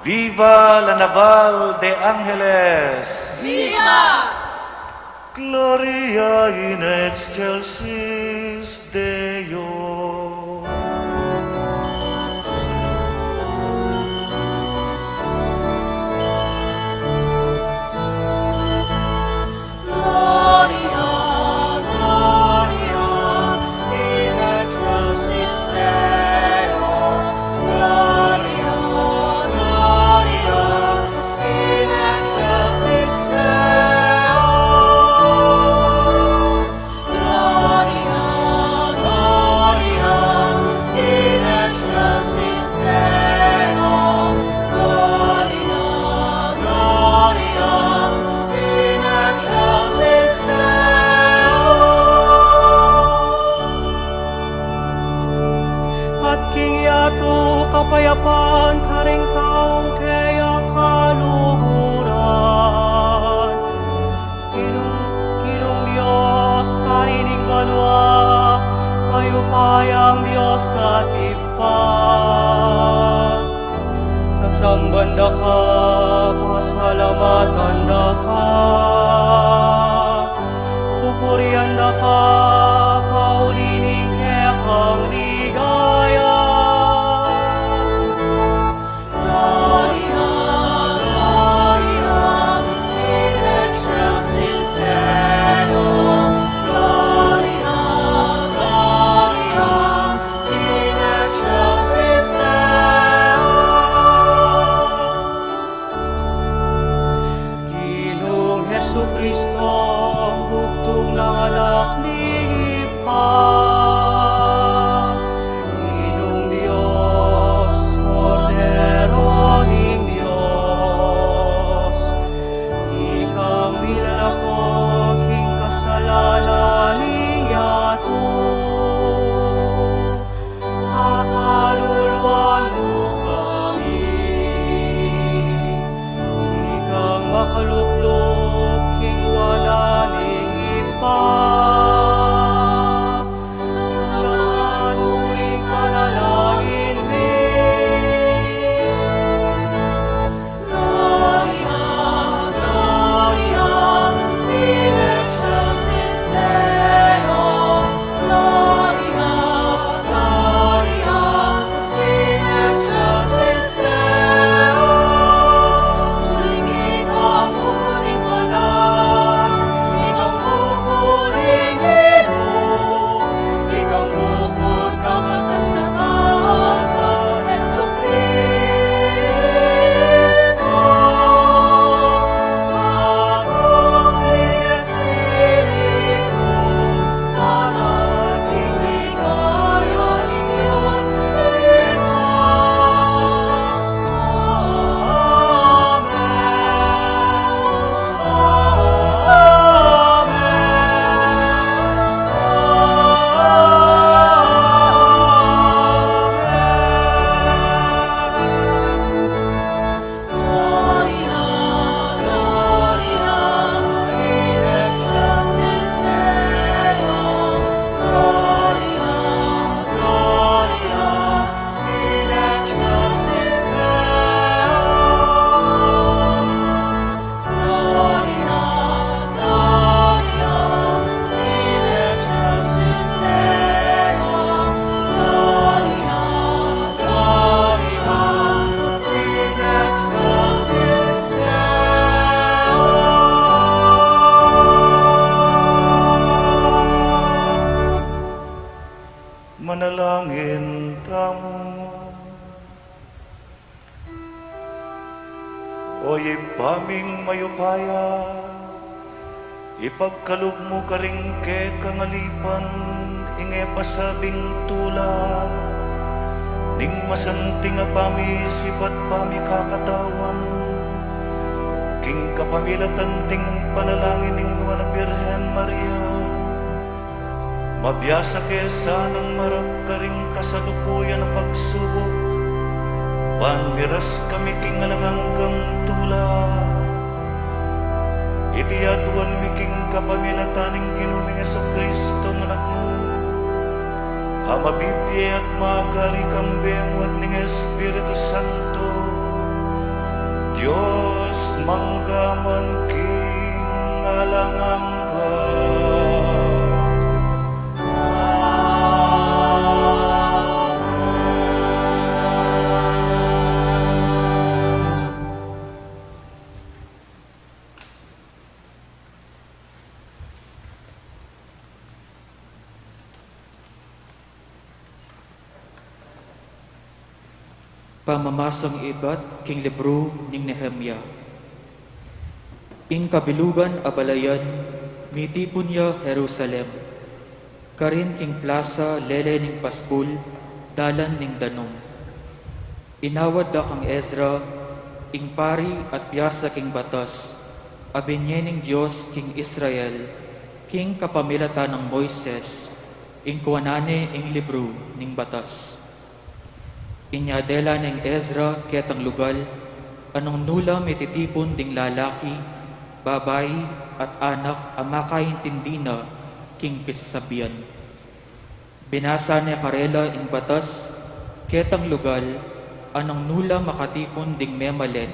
Viva la Naval de Angeles! ¡Viva! Gloria in excelsis Deo! Gloria, Gloria, in excelsis Deo. Gloria, Gloria, in excelsis Deo. Gloria, Gloria, in excelsis Deo. Gloria, Gloria, in excelsis Deo. At kingyato kapayapaan karing taong kaya kaluhuran. Kinong Diyos sa ining banwa, mayupayang Diyos at ipan. Sa sangbanda ka, pasalamatan da ka. Pupurian da ka, paulining kaya kang ligaya. Gloria, Gloria, in excelsis Deo. Gloria, Gloria, in excelsis Deo. Ginoong Hesukristo, bugtong ng anak ni Ipa. Ginoong Diyos, Kordero ning Diyos. Ikang nilalakot, king kasalanan niyato. Kakaluluan mo kami. Ikang makaluklok, king wala ning ipa. Hanggang mo'y panalangin mi. Gloria, Gloria, in excelsis Deo. Gloria, Gloria, in excelsis Deo. Muling ikang muling panan, ikang muling ilong, ikang bukod kamatas-katasan, Jesucristo. Akong Espiritu, parating ligaya ng Diyos, Gloria, Gloria, in excelsis Deo. Gloria, Gloria, in excelsis Deo. Gloria, Gloria, in excelsis Deo. Gloria, Gloria, in excelsis Deo. Manalangin tamo. O paming mayupaya, ipagkalog mo karing ke kangalipan, inge pasabing tula, ning masanting a pami sipat pami kakatawan, king kapamilatan ting panalangin ning Nuana Birhen Maria, mabiyasa kesa ng marag karing kasalukuyan ng pagsubok, panmiras kami king alanganggang tula, iti aduan miking kapamilataning Ginoong Jesu-Kristo anak mo. Ama Biblia at magali kambeng at ning Espiritu Santo, Diyos manggaman king alangangga. Pamamasang ibat king libro ning Nehemia. Ing kabilugan a balayan, mitipon ya Jerusalem. Karin king plaza lele ning paspul, dalan ning danom. Inawad da kang Ezra, ing pari at piyasa king batas, abinye ning Diyos king Israel, king kapamilata ng Moises, ing kuwanane ing libro ning batas. Inyadela ng Ezra ketang lugal, anong nula mititipon ding lalaki, babayi at anak ang makaintindi na king pisasabihan. Binasa niya karela ing batas, ketang lugal, anong nula makatipon ding memalen,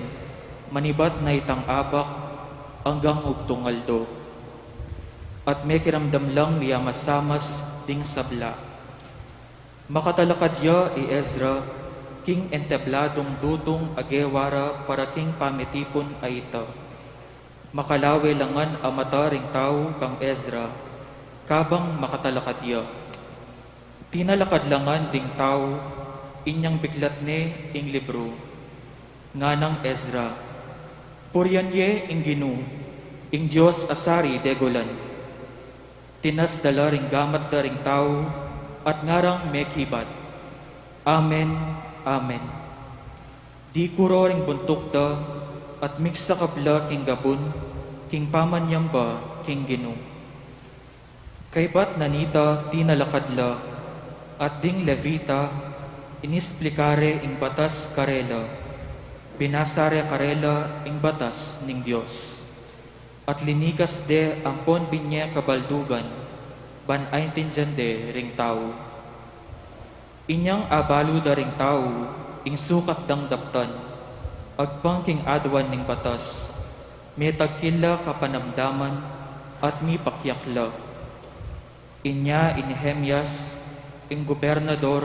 manibat na itang abak hanggang ugtungaldo. At may kiramdam lang niya masamas ding sabla. Makatalakad ya i Ezra, king entebladong dudong agewara para king pamitipon ay ito. Makalawe langan amataring tao kang Ezra, kabang makatalakadya. Tinalakad langan ding tao, inyang biglat ne ing libro. Nga ng Ezra, Puryanye ing Ginu, ing Diyos asari degolan. Tinas dala ring gamat da ring tao, at ngarang mekibat. Amen. Amen. Di kuro ring buntok da, at miksa kabla king gabon, king pamanyamba, king Ginu. Kay bat nanita tinalakadla, at ding levita, inisplikare ing batas karela, binasare karela ing batas ning Diyos. At linikas de ampon binye kabaldugan, ban aintinjan de ring tao. Inyang abalo da ring tao, ing sukat dang daptan, agpangking adwan ning batas, may tagkila kapanamdaman, at mi pakyakla. Inya inihemyas, ing gobernador,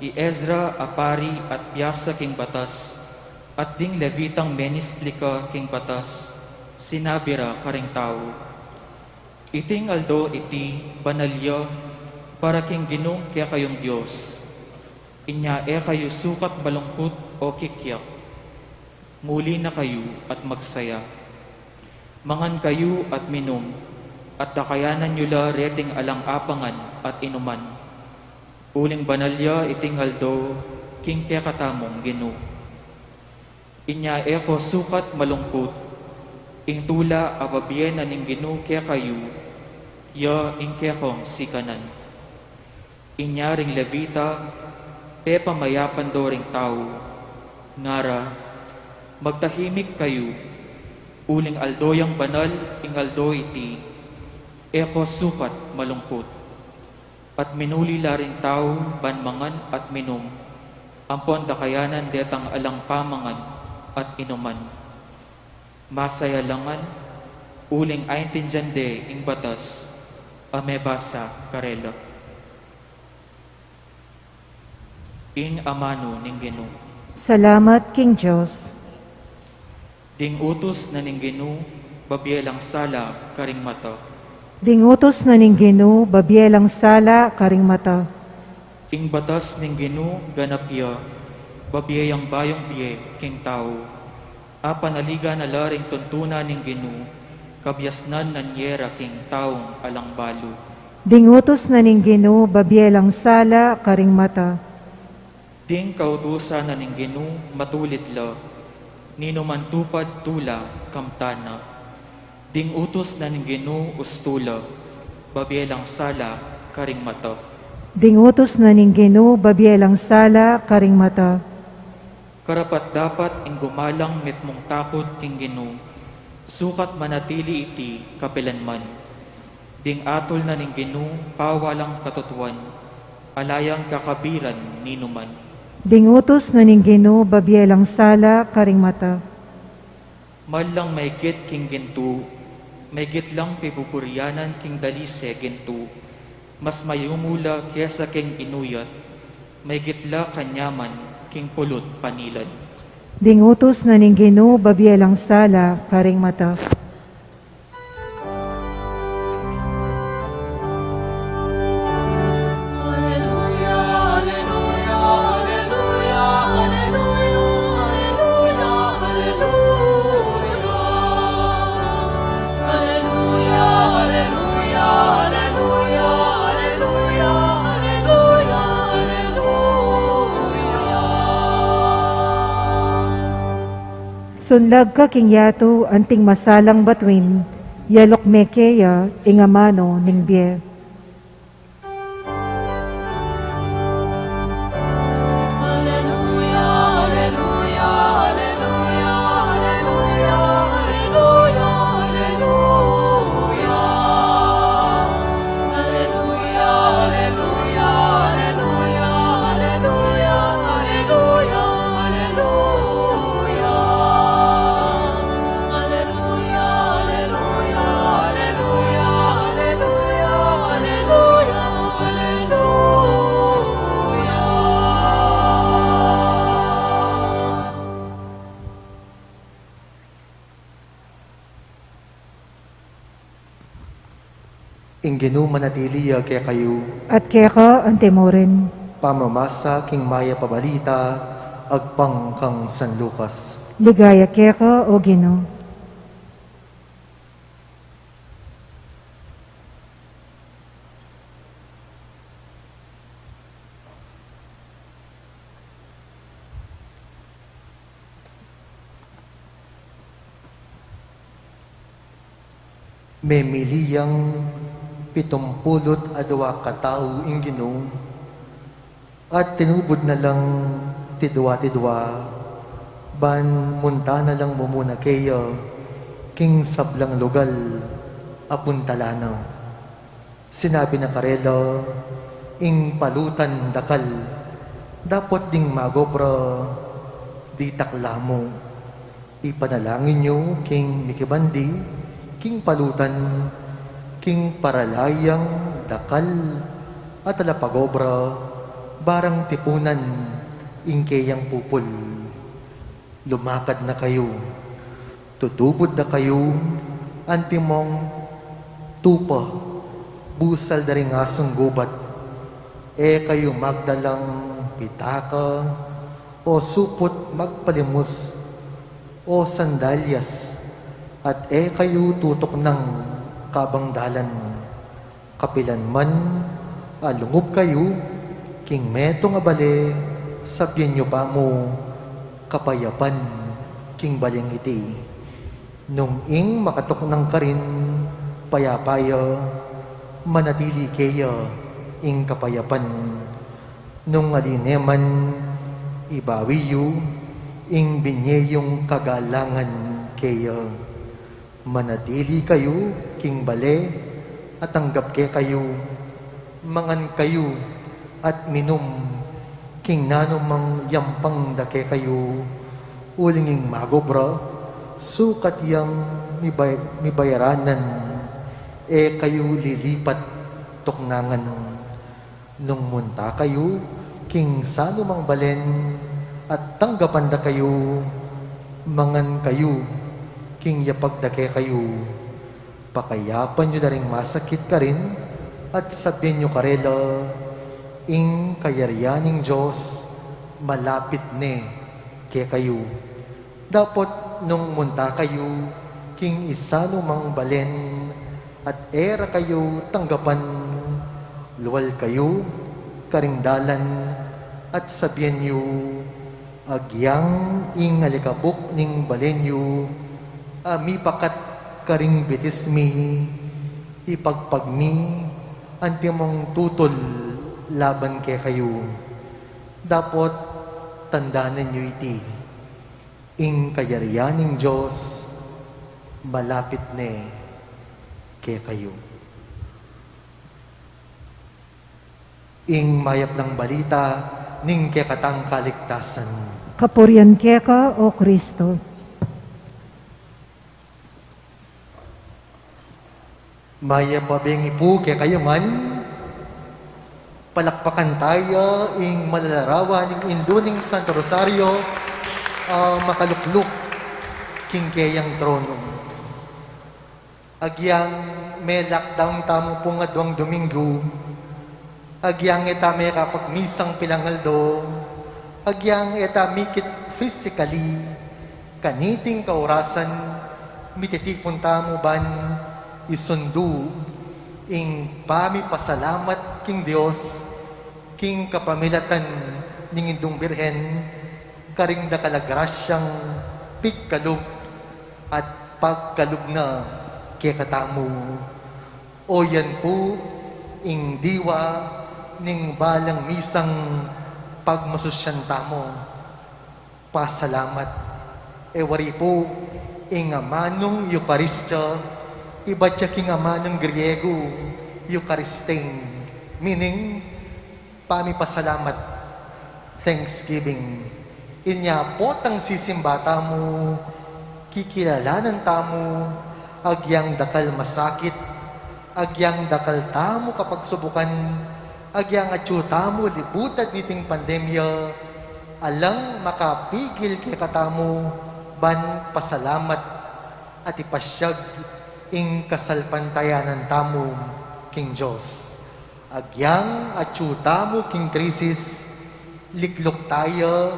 i Ezra apari at piyasa king batas, at ding levitang menisplika king batas, sinabira karing tao. Iting aldo iti banalya, para king Ginong kaya kayong Diyos. Inya kayo sukat balungkot o kikyak. Muli na kayo at magsaya. Mangan kayo at minom, at dakayanan nyo la reting alang apangan at inuman. Uling banalya iting aldo, king kaya katamong Ginoo. Inya ko sukat malungkot, ing tula ababyen na ning Ginoo kaya kayo, ya ing kaya kong sikanan. Inyaring levita, pe pamayapan do ring tao, ngara, magtahimik kayo, uling aldoyang banal, ing aldo iti, eko sukat malungkot, at minuli la ring tao, banmangan at minum, ampon dakayanan detang alang pamangan at inuman. Masaya langan, uling aintinjan de ing batas, amebasa karela. Ing amano ning Ginoo. Salamat King Diyos. Ding utos na ning Ginoo, babielang sala karing mata. Dingutos na ning Ginoo, babielang sala karing mata. Ing batas ning Ginoo ganapya, babiyang bayong biye king tao. Apanaliga na laring tuntuna ning Ginoo, kabyasnan nanyera king taong alang balo. Dingutos na ning Ginoo, babielang sala karing mata. Ding kautusan na ning Ginoo, matulit la, ninuman tupad tula kamtana. Ding utos na ning Ginoo, ustula, babielang sala karing mata. Dingutos na ning Ginoo, babielang sala karing mata. Karapat dapat ing gumalang met mong takot king Ginoo, Sukat manatili iti kapilanman. Ding atol na ning Ginoo pawalang katutuan, alayang kakabiran ninuman. Dingutos na ning Ginoo babielang sala karing mata. Mallang maygit king ginto, maygit lang pipupuryanan king dalise ginto, mas mayumula kesa king inuyat, maygitla kanyaman king pulot panilad. Dingutos na ning Ginoo babielang sala karing mata. Alleluia, alleluia, alleluia, alleluia, alleluia, alleluia. Alleluia, alleluia, alleluia, alleluia, alleluia, alleluia. Sunlag ka king yato anting masalang batwin, yalok mekeya ingamano ning bie. Alleluia, alleluia, alleluia, alleluia, alleluia, alleluia. Alleluia, alleluia, alleluia, alleluia, alleluia, alleluia. Alleluia, alleluia, alleluia, alleluia, alleluia, alleluia. Inginu manatili kaya kayo, At kaya ka ang temorin. pamamasa king maya pabalita, agpang kang San Lucas. Ligaya kaya ka o Ginoo. Memiliyang 72 katao inginu, at tinubod na lang tidwa-tidwa, ban munta na lang mumuna kayo, king sablang lugal, apuntalano. Sinabi na karelo, ing palutan dakal, dapat ding magobra, di taklamo. Ipanalangin nyo, king Mikibandi, king palutan, king paralayang dakal, at alapagobra, barang tipunan, ingkeyang pupul. Lumakad na kayo, tutubod na kayo, antimong tupa, busal na ring asong gubat, kayo magdalang pitaka, o supot magpalimus, o sandalyas, at kayo tutok ng kabangdalan. Kapilan man, alungub kayo, king meto nga bale, sabyan nyo pa mo, kapayapan, king baling iti. Nung ing makatok ng karin, payapaya, manatili kaya, ing kapayapan. Nung alineman, ibawiyo, ing binyeyong kagalangan kaya. Manatili kayo, king bale, at tanggap ke kayo, mangan kayo, at minum, king nanumang yampang dake kayo, ulinging magobra, sukat yang mibayaranan, kayo lilipat tuknangan. Nung munta kayo, king sanumang balen, at tanggapan da kayo, mangan kayo, king yapagdake kayo. Pakayapan nyo na rin masakit ka rin, at sabihin nyo karela, ing kayaryaning Diyos, malapit ne ke kayo. Dapat nung munta kayo, king isano mang balen, at era kayo tanggapan, luwal kayo, karingdalan, at sabihin nyo, agyang ing alikabok ning balenyo, mipakat karing bitismi, ipagpagmi, antimong tutol laban ke kayo. Dapat tandaanan nyo iti, ing kayaryaning Diyos, malapit ne kaya kayo. Ing mayap ng balita, ning kaya katang kaligtasan. Kapurian ka, O Kristo. Maya pabengi po kaya kayo man, palakpakan tayo ing malalarawan ing induning Santo Rosario, makalukluk king kayang trono. Agyang may lockdown tamo po nga duwang Domingo, agyang eta may kapagmisang pilangaldo, agyang eta mikit physically, kaniting kaurasan, mititipon tamo ban, isundu ing pami pasalamat king Dios king kapamilatan ning indong birhen karing da kalagrasyang pigkalug at pagkalug na kaya katamu. O yan po ing diwa ning balang misang pagmasusyan tamo. Pasalamat. Ewari po ing amanong Eukaristya, iba siya king amanong Griego, Eucharistein, meaning pamipasalamat, thanksgiving. Inya po tang sisimba tamo, kikilalanan tamo, agyang dakal masakit, agyang dakal tamo kapag subukan, agyang atyo tamo libutad niting pandemya, alang makapigil kay katamo, ban pasalamat at ipasyag ing kasalpantayanan tamo king Diyos. Agyang atyo tamo king krisis, liklok tayo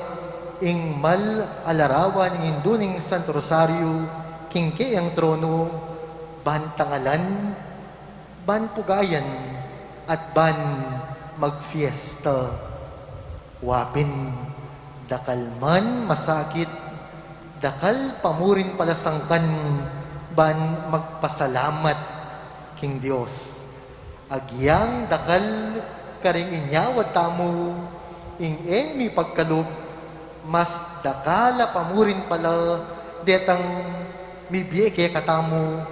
ing mal alarawan ing induning Santo Rosario king kayang trono, ban tangalan, ban pugayan, at ban magfiesta. Wapin, dakal man masakit, dakal pamurin palasangkan, ban magpasalamat king Dios. Agyang dakal karing inyawad tamo, ing emi pagkalog, mas dakala pamurin pala, detang mibiye kaya katamo,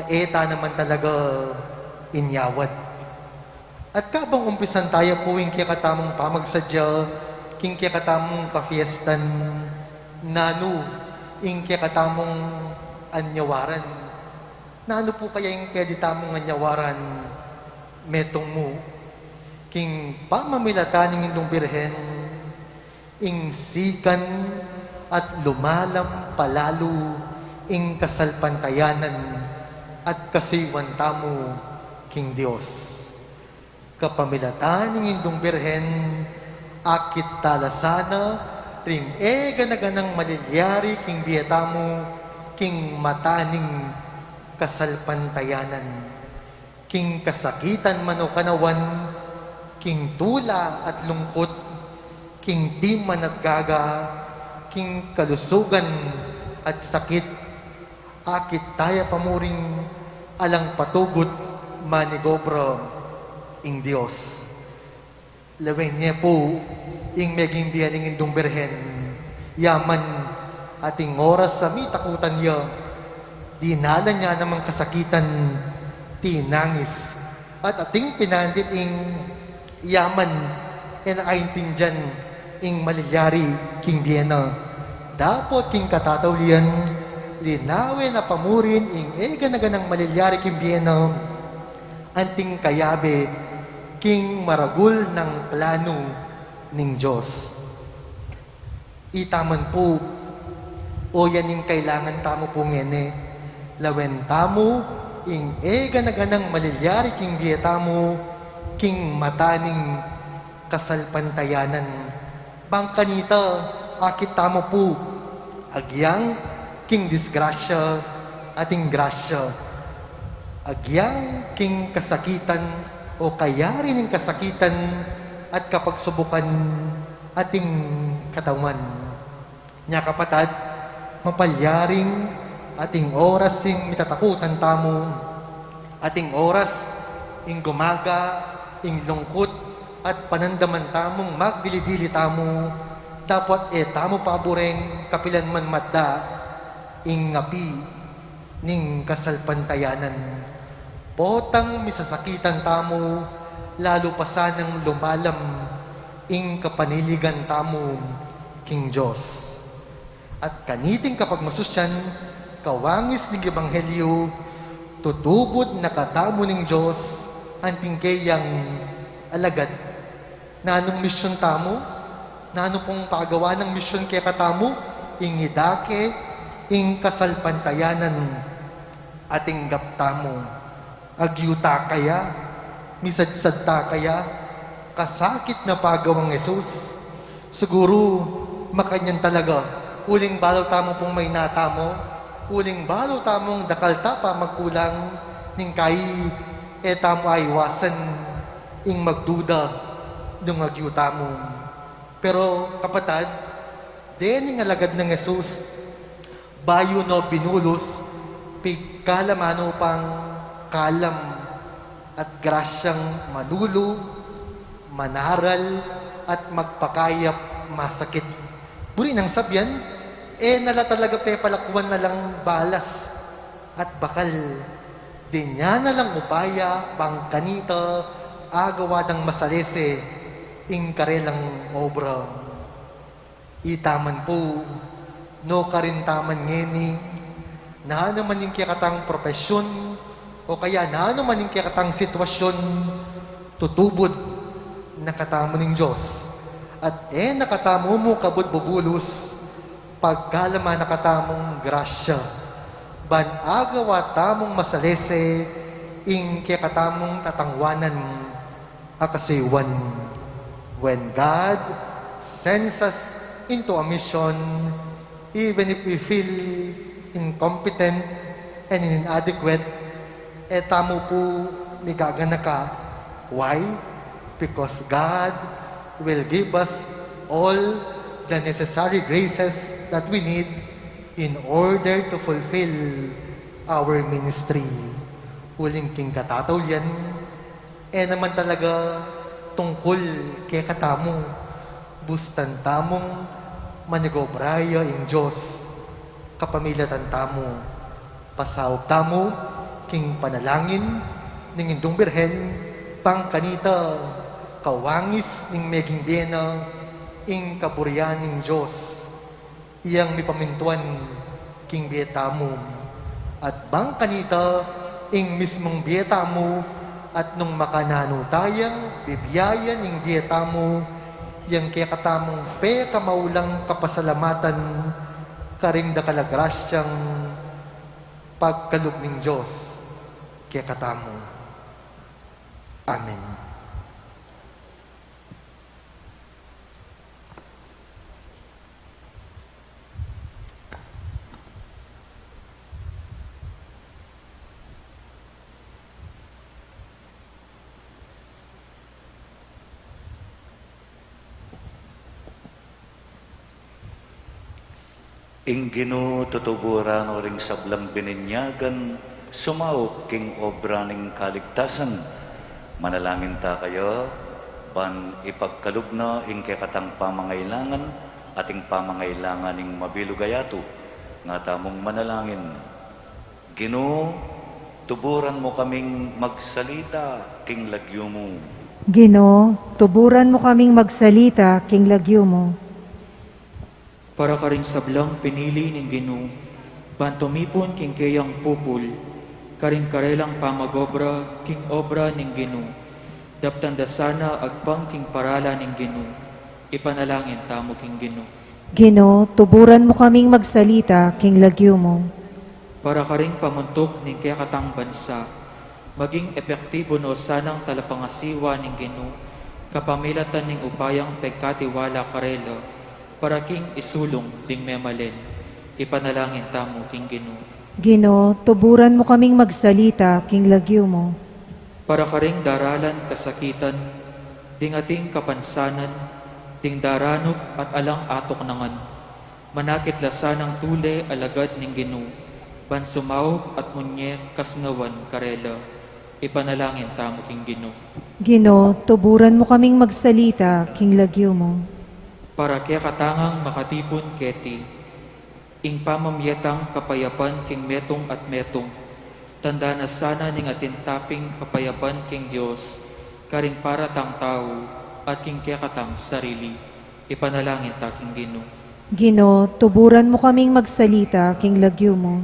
eta naman talaga inyawad. At kabang umpisan tayo po ing kaya katamong pamagsadya, king kaya katamong kafiestan, nano, ing kaya katamong anyawaran. Nano po kaya yung pwede tamong anyawaran, metong mo, king pamamilataning indong birhen, ing sikan at lumalam palalo, ing kasalpantayanan at kasiwan tamo king Dios. Kapamilatan ng indong birhen, akit talasana, ring ganaganang malilyari king biyatamo, king mataning kasalpantayanan, king kasakitan man o kanawan, king tula at lungkot, king timan at gaga, king kalusugan at sakit, akit taya pamuring alang patugot manigobro ing Dios. Lawen niya po ing meging biyaning indong birhen, yaman ating oras sa mitakutan niya, dinala niya namang kasakitan, tinangis, at ating pinandit ing yaman e nakaintindihan ing malilyari king Vienna. Dapat king katatawlian, linawe na pamurin ing ganaganang malilyari king Vienna, anting kayabe king maragul ng plano ning Diyos. Itaman po, o yan yung kailangan tamo po ngene, lawen tamo, ing ganaganang malilyari king Vietamo, king mataning kasalpantayanan. Bangkanita, akit tamo po, agyang king disgrasya, ating grasya. Agyang king kasakitan, o kayari ning kasakitan, at kapagsubukan ating katawan. Nya kapatad, mapalyaring ating oras ing mitatakutan tamo, ating oras ing gumaga, ing lungkot, at panandaman tamong magdilidili tamo, dapat tamo paboreng kapilan man madda, ing ngapi, ning kasalpantayanan. Potang misasakitan tamo, lalo pa sanang lumalam, ing kapaniligan tamo, King Diyos. At kaniting kapag masusyan, kawangis ng Ebanghelyo, tutubod na katamo ng Diyos, anting kayang alagad. Na anong misyon tamo? Na ano pong pagawa ng misyon kaya katamo? Ing idake, ing kasalpantayanan, ating gaptamo. Agyuta kaya, misadsadta kaya, kasakit na pagawang Jesus. Siguro, makanyan talaga, uling balaw tamo pong may natamo, uling balaw tamong dakalta pa magkulang, ning kay tamo ay wasan, ing magduda, nung agyuta mo. Pero kapatad, dening alagad ng Jesus, bayo no binulos, pigkalamano pang kalam at grasyang manulo, manaral, at magpakayap masakit. Buri nang sabyan, nala talaga pepalakwan na lang balas at bakal. Di niya na lang upaya, pang kanita, agawa ng masalese, ing karelang obra. Itaman po, no karintaman ngeni, na naman yung kikatang profesyon, o kaya na naman yung kikatang sitwasyon, tutubod, nakatamo ng Diyos. At nakatamo mo kabud bubulos, pagkalama nakatamong grasya, ban agawa tamong masalese, ing kikatamong tatangwanan, akasiwan. When God sends us into a mission, even if we feel incompetent and inadequate, tamo po ni gaganaka. Why? Because God will give us all the necessary graces that we need in order to fulfill our ministry. Uling king katataw yan, naman talaga tungkol kay katamo, bustan tamong manigobraya in Diyos, kapamilatan tamo, pasawag tamo, king panalangin, ning indong birhen, pang kanita, kawangis ning meging biyena, ing kapurian ning Diyos, iyang mipamintuan, king biyetamo, at bang kanita, ing mismong biyetamo, at nung makananutayang, bibiyayan ing biyetamo, yang kaya katamong pe kamaulang kapasalamatan, karing da kalagrasyang pagkalog ng Diyos, kaya katamo. Amen. Ing ginututuburan o ring sablang bininyagan, sumaok king obra ning kaligtasan. Manalangin ta kayo, ban ipagkalugna ing kekatang pamangailangan, ating pamangailangan ing mabilugayato, nga tamong manalangin. Ginoo, tuburan mo kaming magsalita, king lagyo mo. Ginoo, tuburan mo kaming magsalita, king lagyo mo. Para ka ring sablang pinili ning Ginoo, bantumipon king kayang pupul, karing karelang pamagobra king obra ning Ginoo, daptanda sana agpang king parala ning Ginoo, ipanalangin tamo king Ginoo. Ginoo, tuburan mo kaming magsalita, king lagyo mo. Para ka ring pamuntok ning kayakatang bansa, maging epektibo no sanang talapangasiwa ning Ginoo, kapamilatan ning upayang pagkatiwala karela, para king isulong ding memalen, ipanalangin tamo king Ginoo. Ginoo, tuburan mo kaming magsalita, king lagyo mo. Para ka ring daralan kasakitan, ding ating kapansanan, ding daranok at alang atok nangan, manakit lasanang tule alagad ning Ginoo, ban sumawog at munye kasngawan karela, ipanalangin tamo king Ginoo. Ginoo, tuburan mo kaming magsalita, king lagyo mo. Para kaya katangang makatipon keti, ing pamamiyatang kapayapan king metong at metong, tanda na sana ning atintaping kapayapan king Dios, karing para tang tao at king kekatang sarili. Ipanalangin ta king Ginoo. Ginoo, tuburan mo kaming magsalita king lagyo mo.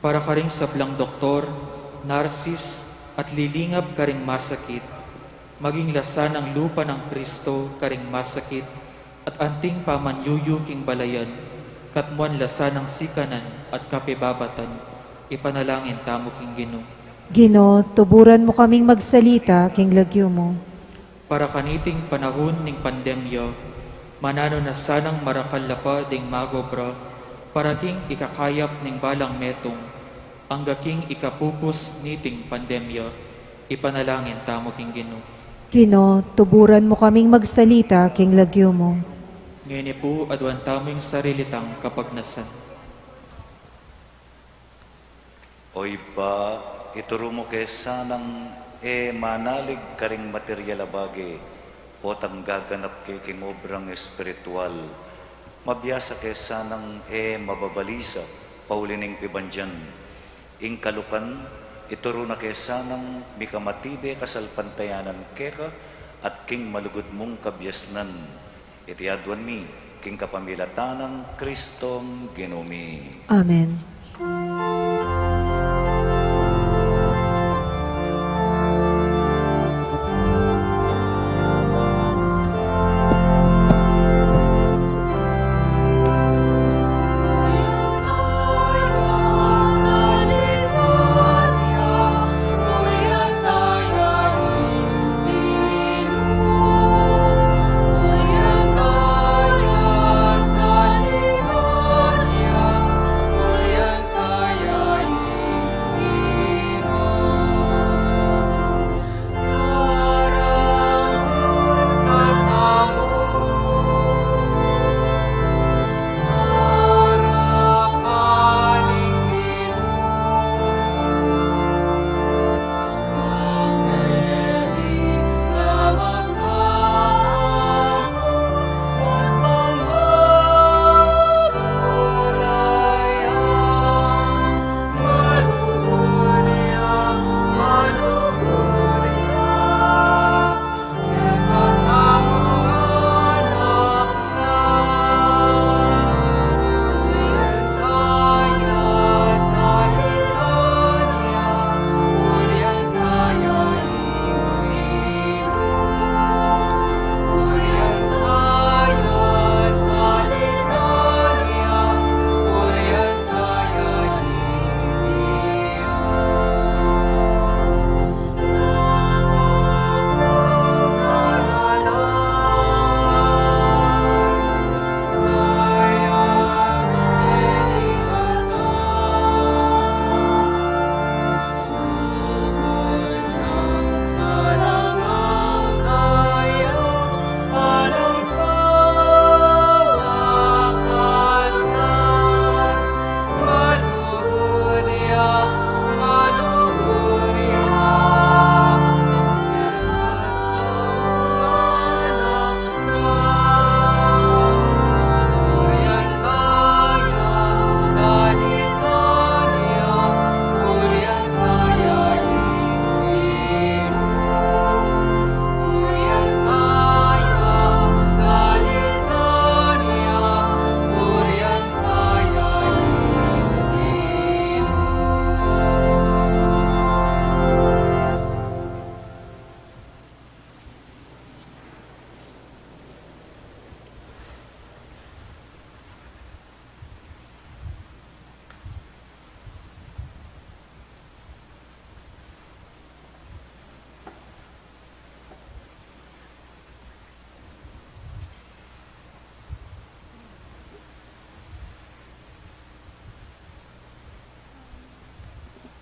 Para karing sablang doktor, narsis at lilingap karing masakit, maging lasan ang lupa ng Kristo karing masakit, at anting pamanyuyu king balayan, katmuan lasan ng sikanan at kapibabatan. Ipanalangin tamo king Ginoo. Ginoo, tuburan mo kaming magsalita king lagyo mo. Para kaniting panahon ning pandemya, manano na sanang marakal lapa ding magobra, para king ikakayap ning balang metong, ang gaking ikapupos niting pandemya. Ipanalangin tamo king Ginoo. Ginoo, tuburan mo kaming magsalita king lagyo mo. Ngayon po adwan tamo yung sarilitang kapagnasan. Oy ba, ituro mo kesa ng manalig karing material abage o gaganap kay king obrang espiritual. Mabiyasa kesa ng mababalisa, paulining pibandyan. Ing kalukan, ituro na kesa ng mikamatibe kasalpantayanan keka at king malugod mong kabyasnan. Itiadwan mi, king kapamilatanang Kristong Ginumi. Amen.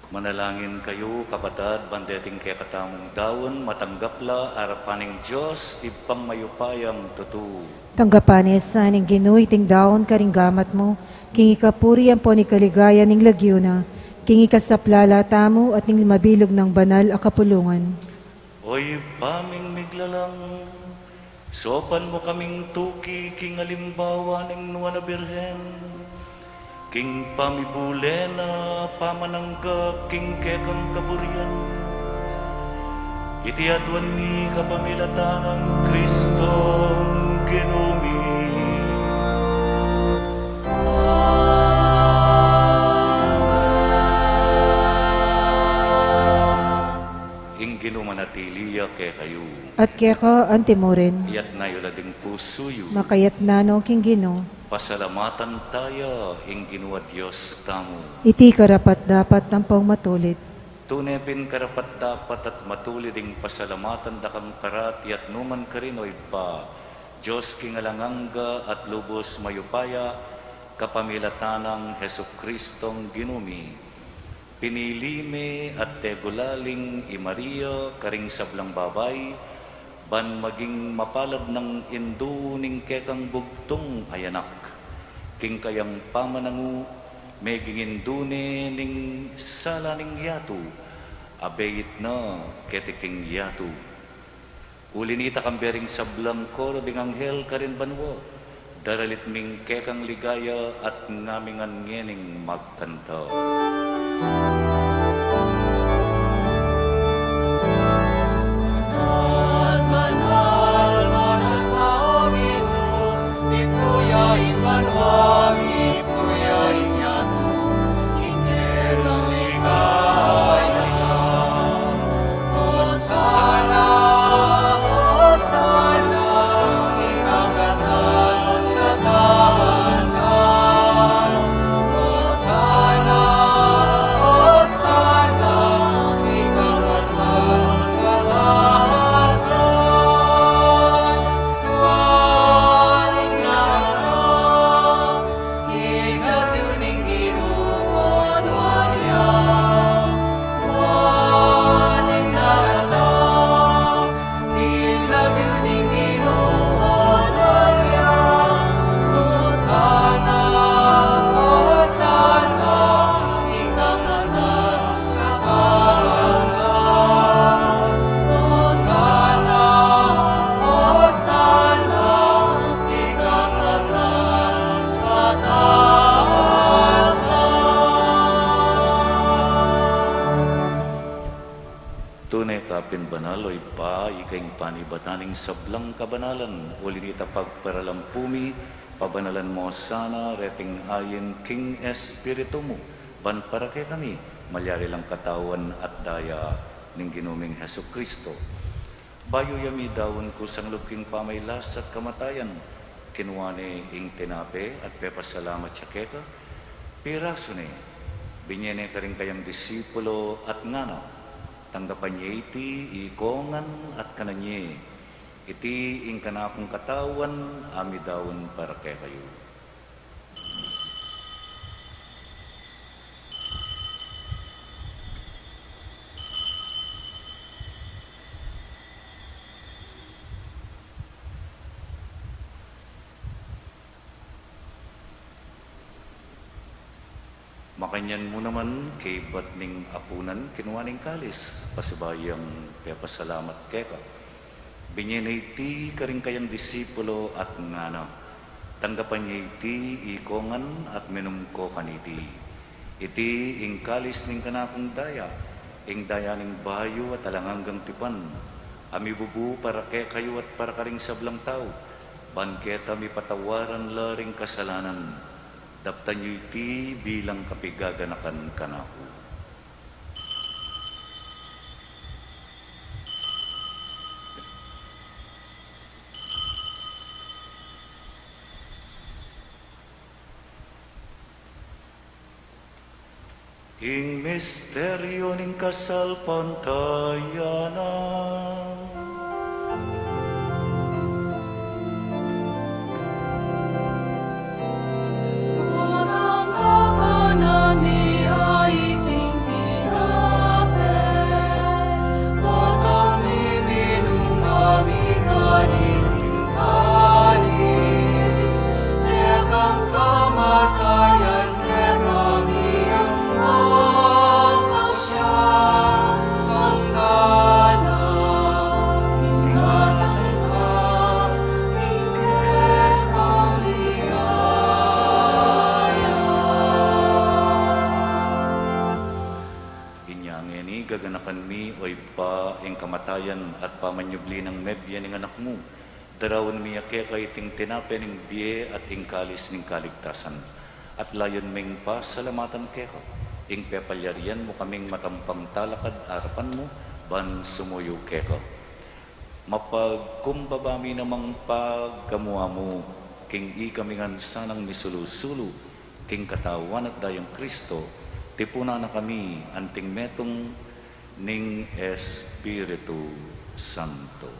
Manalangin kayo, kapatad, bandeting kaya katamong daon, matanggapla, harapaning Diyos, ipang mayupayang tutu. Tanggapan sa ning Ginoo iting daon karing gamat mo, king ikapuri ang po ni kaligaya ning lagyo na, king ikasaplala tamo at ning mabilog ng banal a kapulungan. Oy, paming miglalang, sopan mo kaming tuki, king alimbawa ng nuwa na birhen. King pamibulena pamanangga king kekang kaburian. Iti aduan mi kapamilatanang Kristong ginumi. Ingino manatiliya kay kayo. At kaya ka antimorin, Iyat na yulading pusuyo. makayat nano king Gino, Pasalamatan tayo, ingino a Diyos tamo. iti karapat dapat tampong matulit. Tunepin karapat dapat at matuli ding pasalamatan dakam karat yat numan karinoy pa. Diyos kingalanganga at lubos mayupaya, kapamilatanang Heso Kristong ginumi. Pinilime at tegulaling i Maria karing sablang babay, ban maging mapalad ng induning kekang bugtong ayanak. King kayang pamanangu, megingin dune ning salaning yatu, abeit na ketiking yatu. Ulinita kambering sablang koro ding anghel karin banwa, daralit ming kekang ligaya at ngamingan ngening magkanta. Manal, manal tao Gino, ituyain banwagi, ituyain yato, ingelang ligaya. Hosana, Hosana, ikagatas sa taasan. Hosana, Hosana, ikagatas sa taasan. Waling nakarang, hinaduning Ginoon waya. Waling nakarang, hinaduning Ginoon waya. Hosana, Hosana, ikagatas sa taasan. Hosana, Hosana, ikagatas sa taasan. Tunay kapin banaloy pa, ikaing panibataning sablang kabanalan, ulinita pagparalampumi, pabanalan mo sana, reting ayin King Espiritu mo, ban para kay kami, malyari lang katawan at daya ning ginuming Heso Kristo. Bayo yami dawon ko sang lubking pamaylas at kamatayan, kinuwane ing tinape at pepasalamat siya keka, piraso ne, binyene ka rin kayang disipulo at ngana, tanggapan niya iti, ikongan at kananye. Iti ing kanakong katawan, amidawon para kay kayo. Makanyan mo naman kay batning apunan kinuwaning kalis, pasibayang pepasalamat keka. Binyenay ti karing kayang disipulo at ngana. Tanggapan niya iti ikongan at minum ko kaniti. Iti ing kalis ning kanakong daya, ing daya ning bayo at alanganggang tipan. Ami bubu para kay kayo at para karing sablang tao. Banketa mi patawaran laring kasalanan. Daptan niyo iti bilang kapigaganakan kanako. Ing misteryo ning kasal pantayanan. Orang kakanan ni ay tingkirape, potong miminum kami kaniting kalis, ekang kamatayan ke kami ang magpasya, ang gana Nangini gaganakan mi oy pa ing kamatayan at pamanyubli ng medya ning anak mo. Darawon mi ake kay ting tinape ning biye at ing kalis ning kaligtasan. At layon ming pa salamatan keko. Ing pepalyarian mo kaming matampang talakad arapan mo ban sumuyo keko. Mapagkumbabami namang paggamuha mo king i kamingan sanang misulu-sulu king katawan at dayang Kristo. Tipuna na kami anting metong ning Espiritu Santo.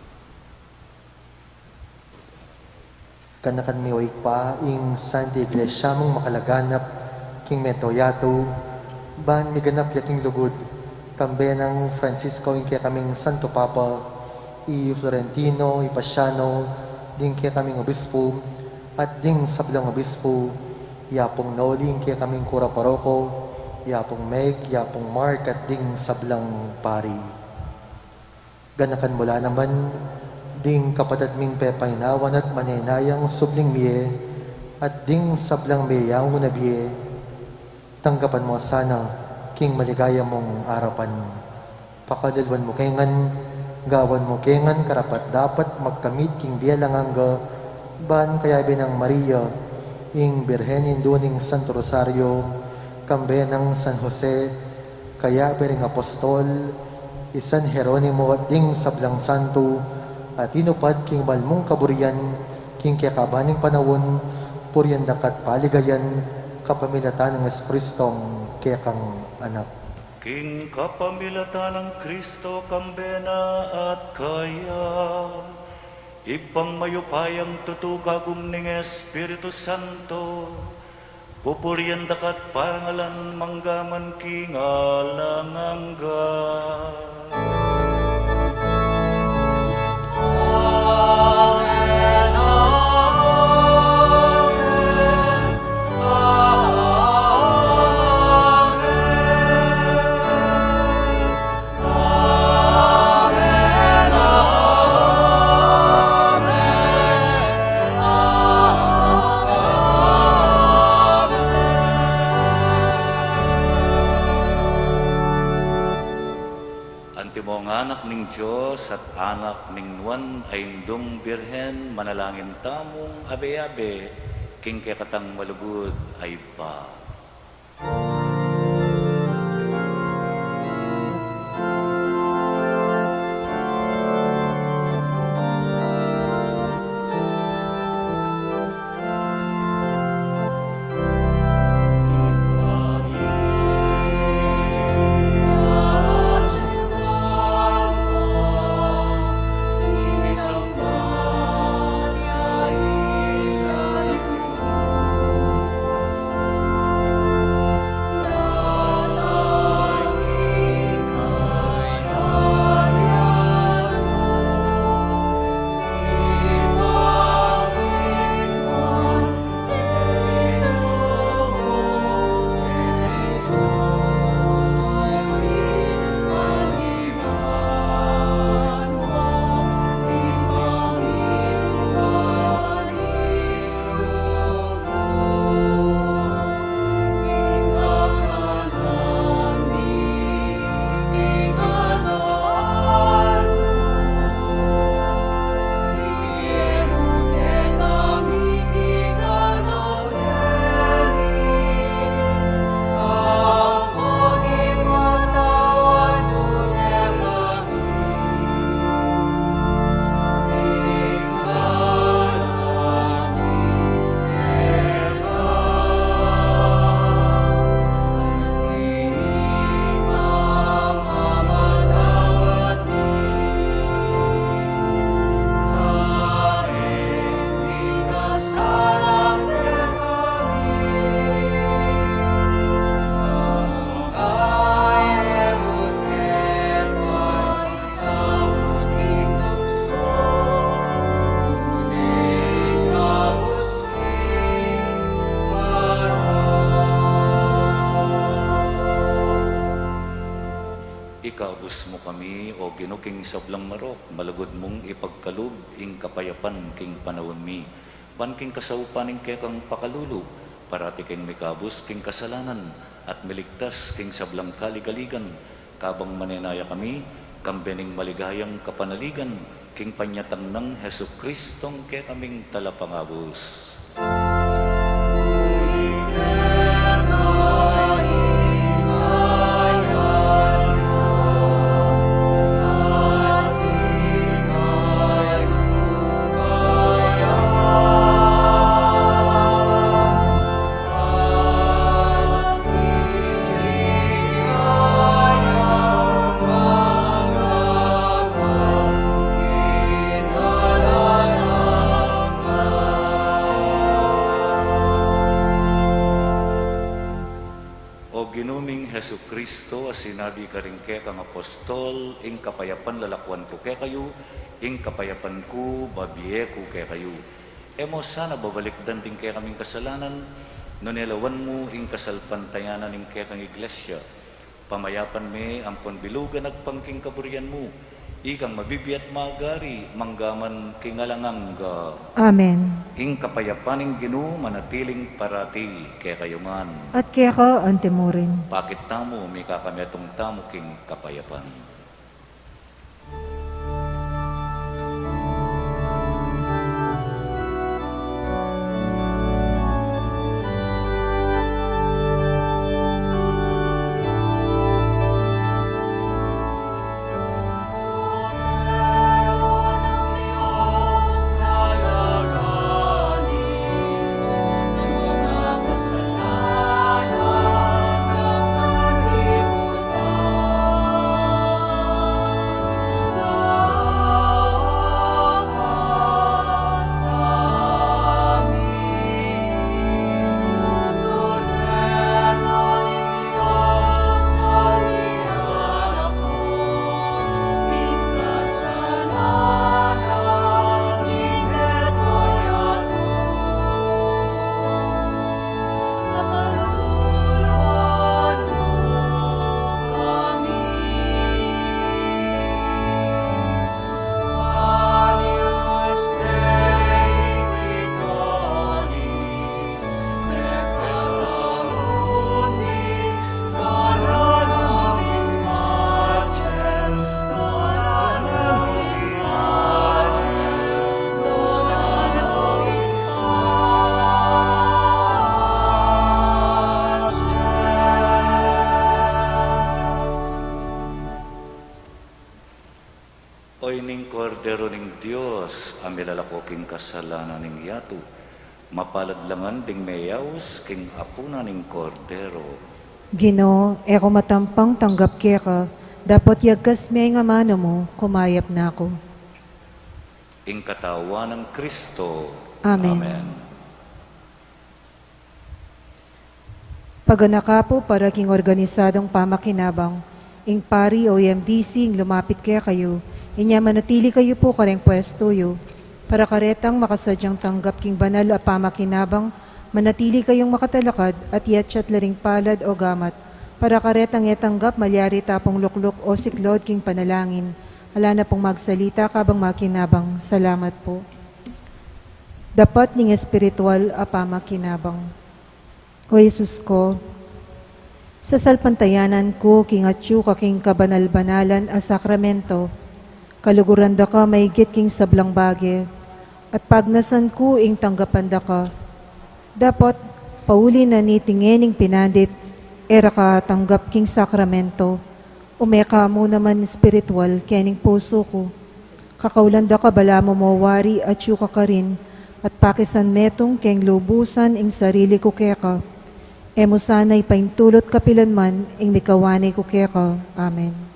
Kanakan mi oy pa ing Santa Iglesia mong makalaganap king metoyato ban miganap yaking lugod kambe ng Francisco ing kaya kaming Santo Papa i Florentino i Pasiano ding kaya kaming obispo at ding sablang obispo yapong Noli ing kaya kaming kura paroko yapong Meg yapong Mark at ding sablang pari ganakan mula naman ding kapatid ming pepainawan at manenayang subling miye at ding sablang meyang na biye tanggapan mo sana king maligaya mong arapan pakadalwan mo kengan gawan mo kengan karapat dapat magkamit king biya langangga ban kaya binang Maria ing Birhenin duning Santo Rosario kambe ng San Jose kaya bering Apostol isan Jeronimo at ding sablang santo at inupad king balmong kaburian king kakabaning panawon puryan dakat paligayan kapamilatan ng Eskristong kekang anak. King kapamilatan ng Kristo kambena at kaya ipang mayupayang tutugagum ning Espiritu Santo pupuryan dakat pangalan manggaman king alangangga. Anak ning Diyos at anak ning Nuan ay indong Birhen manalangin tamong abe-abe king kekatang malugod ay pa. Ikaubos mo kami o ginuking sablang marok, malagod mong ipagkalub ing kapayapan king panawon mi. Pan king kasaupan ing kekang pakalulog, parati king mikabos king kasalanan, at miligtas king sablang kaligaligan, kabang maninaya kami, kambening maligayang kapanaligan, king panyatang ng Heso Kristong ke kaming talapangabos. Heso Kristo, sinabi ka rin ke kang apostol, ing kapayapan lalakwan ko ke kayo, ing kapayapan ko babiye ko ke kayo. Emo sana babalikdan din ke kaming kasalanan, no nilawan mo ing kasalpantayanan ing ke kang iglesia. Pamayapan me ang ponbilugan agpangking kaburian mo, ikang mabibiyat magari, manggaman kingalangangga. Amen. Ing kapayapaning Ginoo manatiling parati kaya kayungan. At kaya ka antemurin. Bakit tamo may kakametong tamo king kapayapan. Oy ning kordero ning Dios, amilalako king kasalanan ning yato, mapaladlangan ding mayaws king apuna ning kordero. Ginoo, eko matampang tanggap kaya ka, dapat yagkas may nga mano mo, kumayap na ako. Ing katawa ng Kristo. Amen. Amen. Paganaka po para king organisadong pamakinabang, ing pari o MDC ing lumapit kaya kayo, inya manatili kayo po kareng pwesto yo, para karetang makasadyang tanggap king banal a pamakinabang, manatili kayong makatalakad at yatsyat laring palad o gamat, para karetang etanggap malyari tapong lukluk o siklod king panalangin, ala na pong magsalita kabang makinabang. Salamat po. Dapat ning espiritual a pamakinabang. O Jesus ko, sa salpantayanan ko king atyu kaking kabanal-banalan a sakramento, kaluguran da ka maigit king sablang bage, at pagnasan ko ing tanggapan da ka. Dapat pauli na ni tingening pinandit, era ka tanggap king sakramento, umeka mo naman spiritual kening puso ko. Kakaulan da ka bala mo mawari at yu ka rin, at pakisan metong keng lubusan ing sarili ko keka. Emo sana'y paintulot kapilanman ing mikawanay ko keka. Amen. Amen.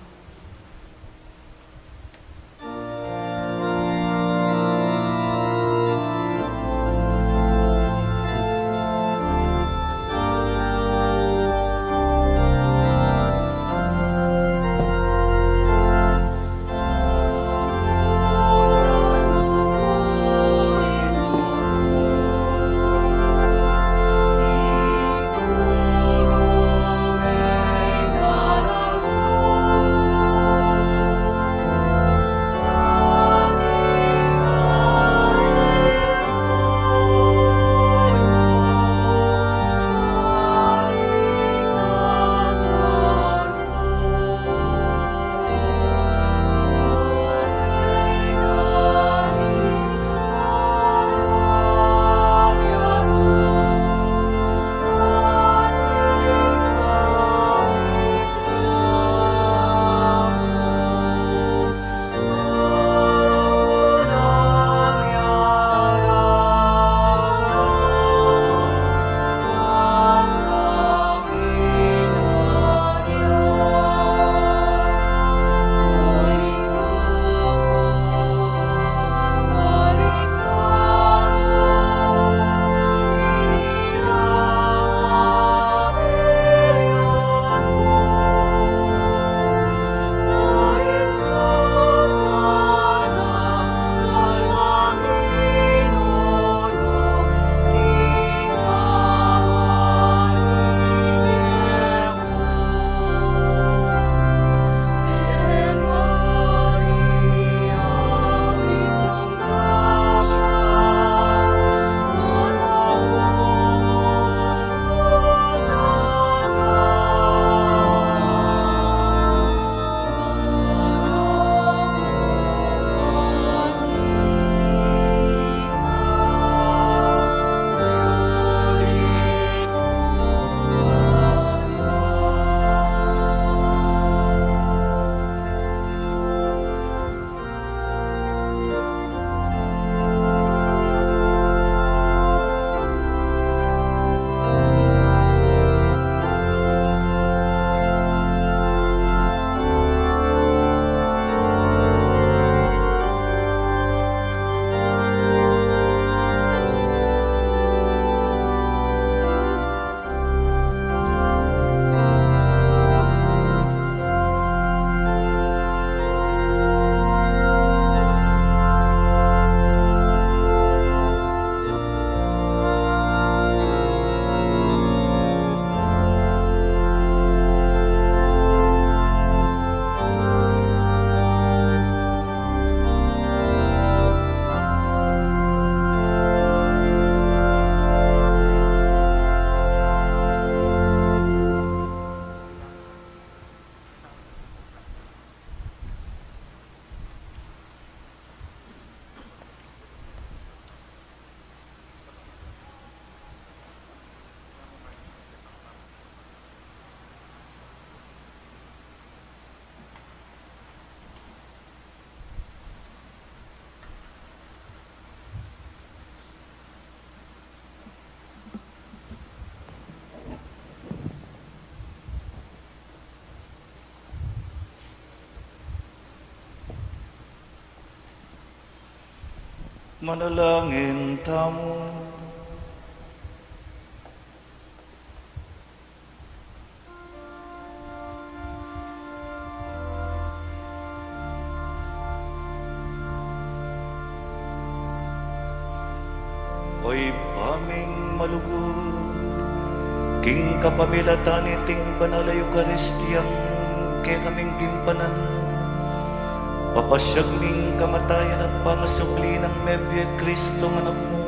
Manalangin tamo. Oy paming malugod, king kapamilatan iting banal a Eukaristiyang kay kaming gimpanan, papasyag ning kamatayan at pangasukli ng Mebye Kristo ng anak mo,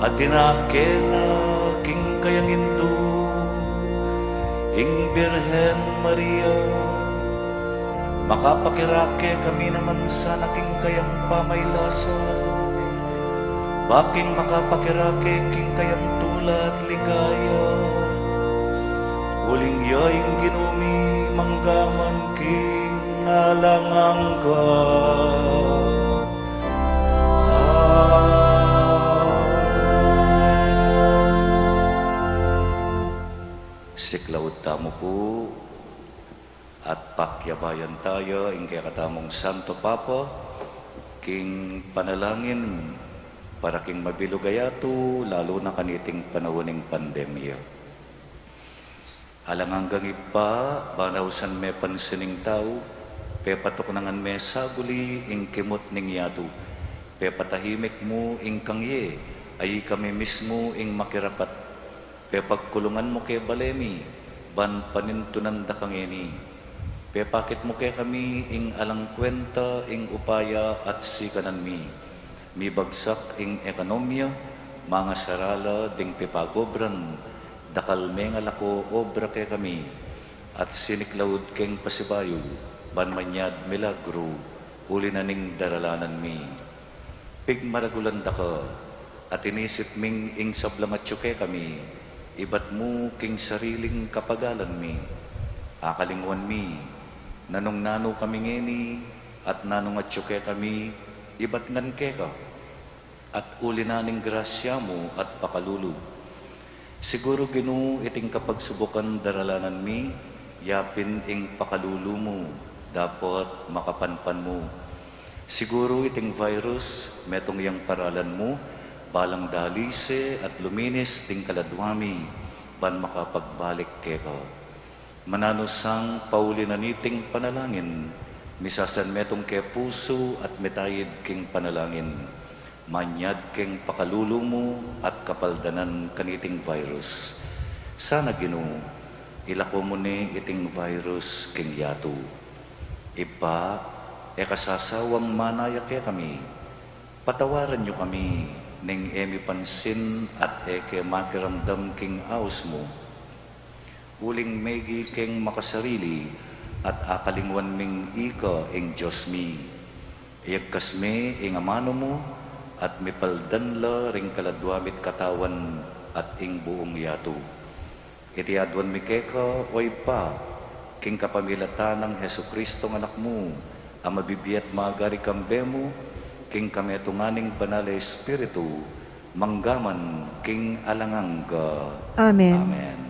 at tinakena king kayanginto, ing Birhen Maria, makapakirake kami naman sa naking kayang pamaylasa, baking makapakirake king kayang tulad ligaya, uling yaing ginumi manggaman king alangangga. Siklaud tamo po at pakyabayan tayo ing kaya katamong Santo Papa king panalangin para king mabilugayato, lalo na kaniting panawaning pandemya. Alanganggang ipa, banawsan me pansining tao, pepatok nangan me saguli, ing kimot ning yato, pepatahimik mo ing kangye, ay kami mismo ing makirapat, pepagkulungan mo kay balemi, ban panintunan da kangeni, pepakit mo kay kami ing alang kwenta, ing upaya at sikanan mi, mi bagsak ing ekonomiya, mga sarala ding pipagobran, dakal me nga lako obra kay kami, at siniklaud keng pasibayo, ban manyad milagro, uli na ning daralanan mi. Pigmaragulan da ka, at inisip ming ing sablangatyo kay kami, ibat mo king sariling kapagalan mi, akalingwan mi, nanong nano kami ngeni, at nanong atyo kay kami, ibat ngan keka, at uli na ning grasya mo at pakalulog. Siguro Ginoo iting kapagsubukan daralanan mi, yapin ing pakalulu mo, dapat makapanpan mo. Siguro iting virus, metong yang paralan mo, balang dalise at luminis ting kaladwami, ban makapagbalik keka. Mananusang pauli na niting panalangin, misasan metong ke puso at metayid king panalangin, manyad king pakalulu mo at kapaldanan kaniting virus. Sana Ginoo, ilako mo ni iting virus king yato. Ipa, kasasawang manaya kaya kami, patawaran nyo kami, ning emi pansin at makiramdam king aos mo. Uling megi king makasarili, at akalingwan ming ika ing Diyos mi. Iyagkas me ing amano mo, at mipaldan la ring kaladwamit katawan at ing buong yato. Iti adwan mi keka, oy pa, king kapamilatan ng Hesu Kristo ng anak mo, ang mabibiyat magari kambe mo, king kametunganing banal na Espiritu, manggaman king alangangga. Amen. Amen.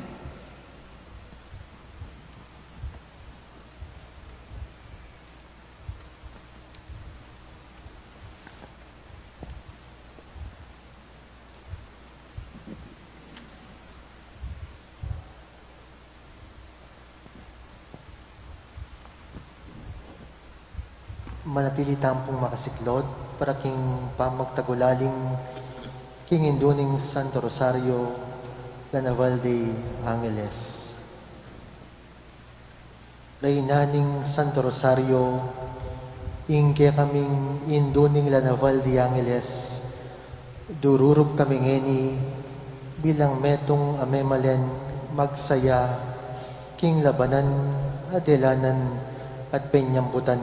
Manatili tampong makasiklod para king pamagtagulaling king induning Santo Rosario Lanaval de Angeles. Reynaning Santo Rosario ing kaya kaming induning Lanaval de Angeles, dururub kami ngeni bilang metong amemalen magsaya king labanan adelanan at penyambutan,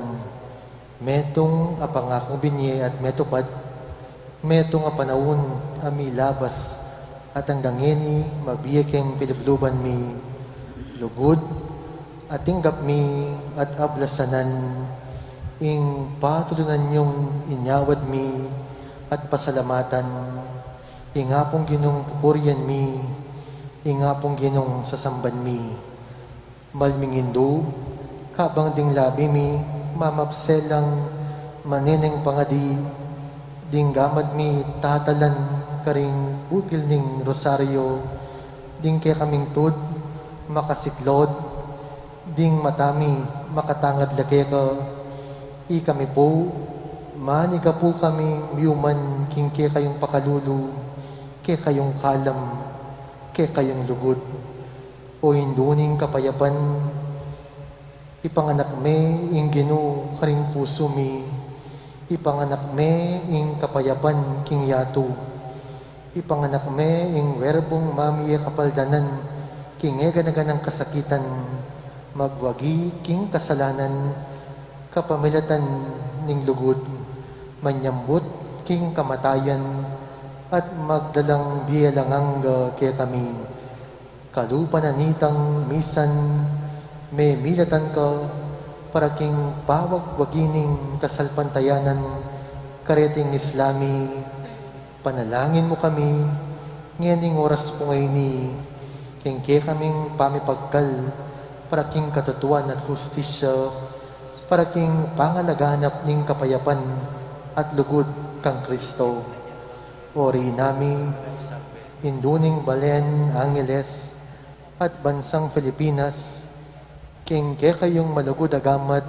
metong apangakong binye at metupad, metong apanawon ami labas at hanggang ngeni mabiyekeng pinabluban mi lugod at tinggap mi at ablasanan ing patulunan yung inyawad mi at pasalamatan, ingapong ginong pupuryan mi, ingapong ginong sasamban mi, malmingindo kabang ding labi mi mamapselang manineng pangadi, Ding gamad mi tatalan karing butil ning rosaryo, ding kaya kaming tud, makasiklod, ding matami, makatangad lake ka, i kami po, maniga po kami miyuman king kaya kayong pakalulu, kaya kayong kalam, kaya kayong lugod, o hinduning kapayapan, ipanganak me ing ginu karing puso mi, ipanganak me ing kapayapan king yatu, ipanganak me ing werbong mamiya kapaldanan, king eganaganang kasakitan, magwagi king kasalanan, kapamilatan ning lugod, manyambut king kamatayan, at magdalang biyalangang kaya kami. Kalupananitang misan, may milatan ka, para king pawag-wagining kasalpantayanan, kareting Islami, panalangin mo kami, nganing oras po ngayon ni, king kaya kaming pamipagkal, para king katutuan at hustisya, para king pangalaganap ning kapayapan at lugod kang Kristo. Ori nami, induning Balen, Angeles, at bansang Pilipinas, king kaya kayong malugod agamat,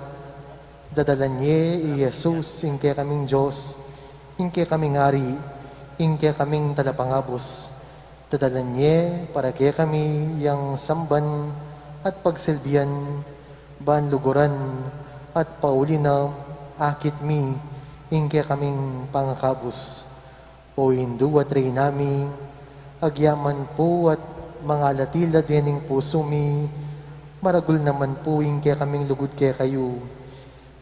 dadalan niye i Jesus, ing kaya kaming Diyos, ing kaya kaming ari, ing kaya kaming talapangabos, dadalan niye para kaya kami yang samban at pagsilbihan, banluguran at pauli na akit mi, ing kaya kaming pangakabos. O hindu at rey nami, agyaman po at mga latila dining puso mi, maragul naman po ing kaya kaming lugod kaya kayo.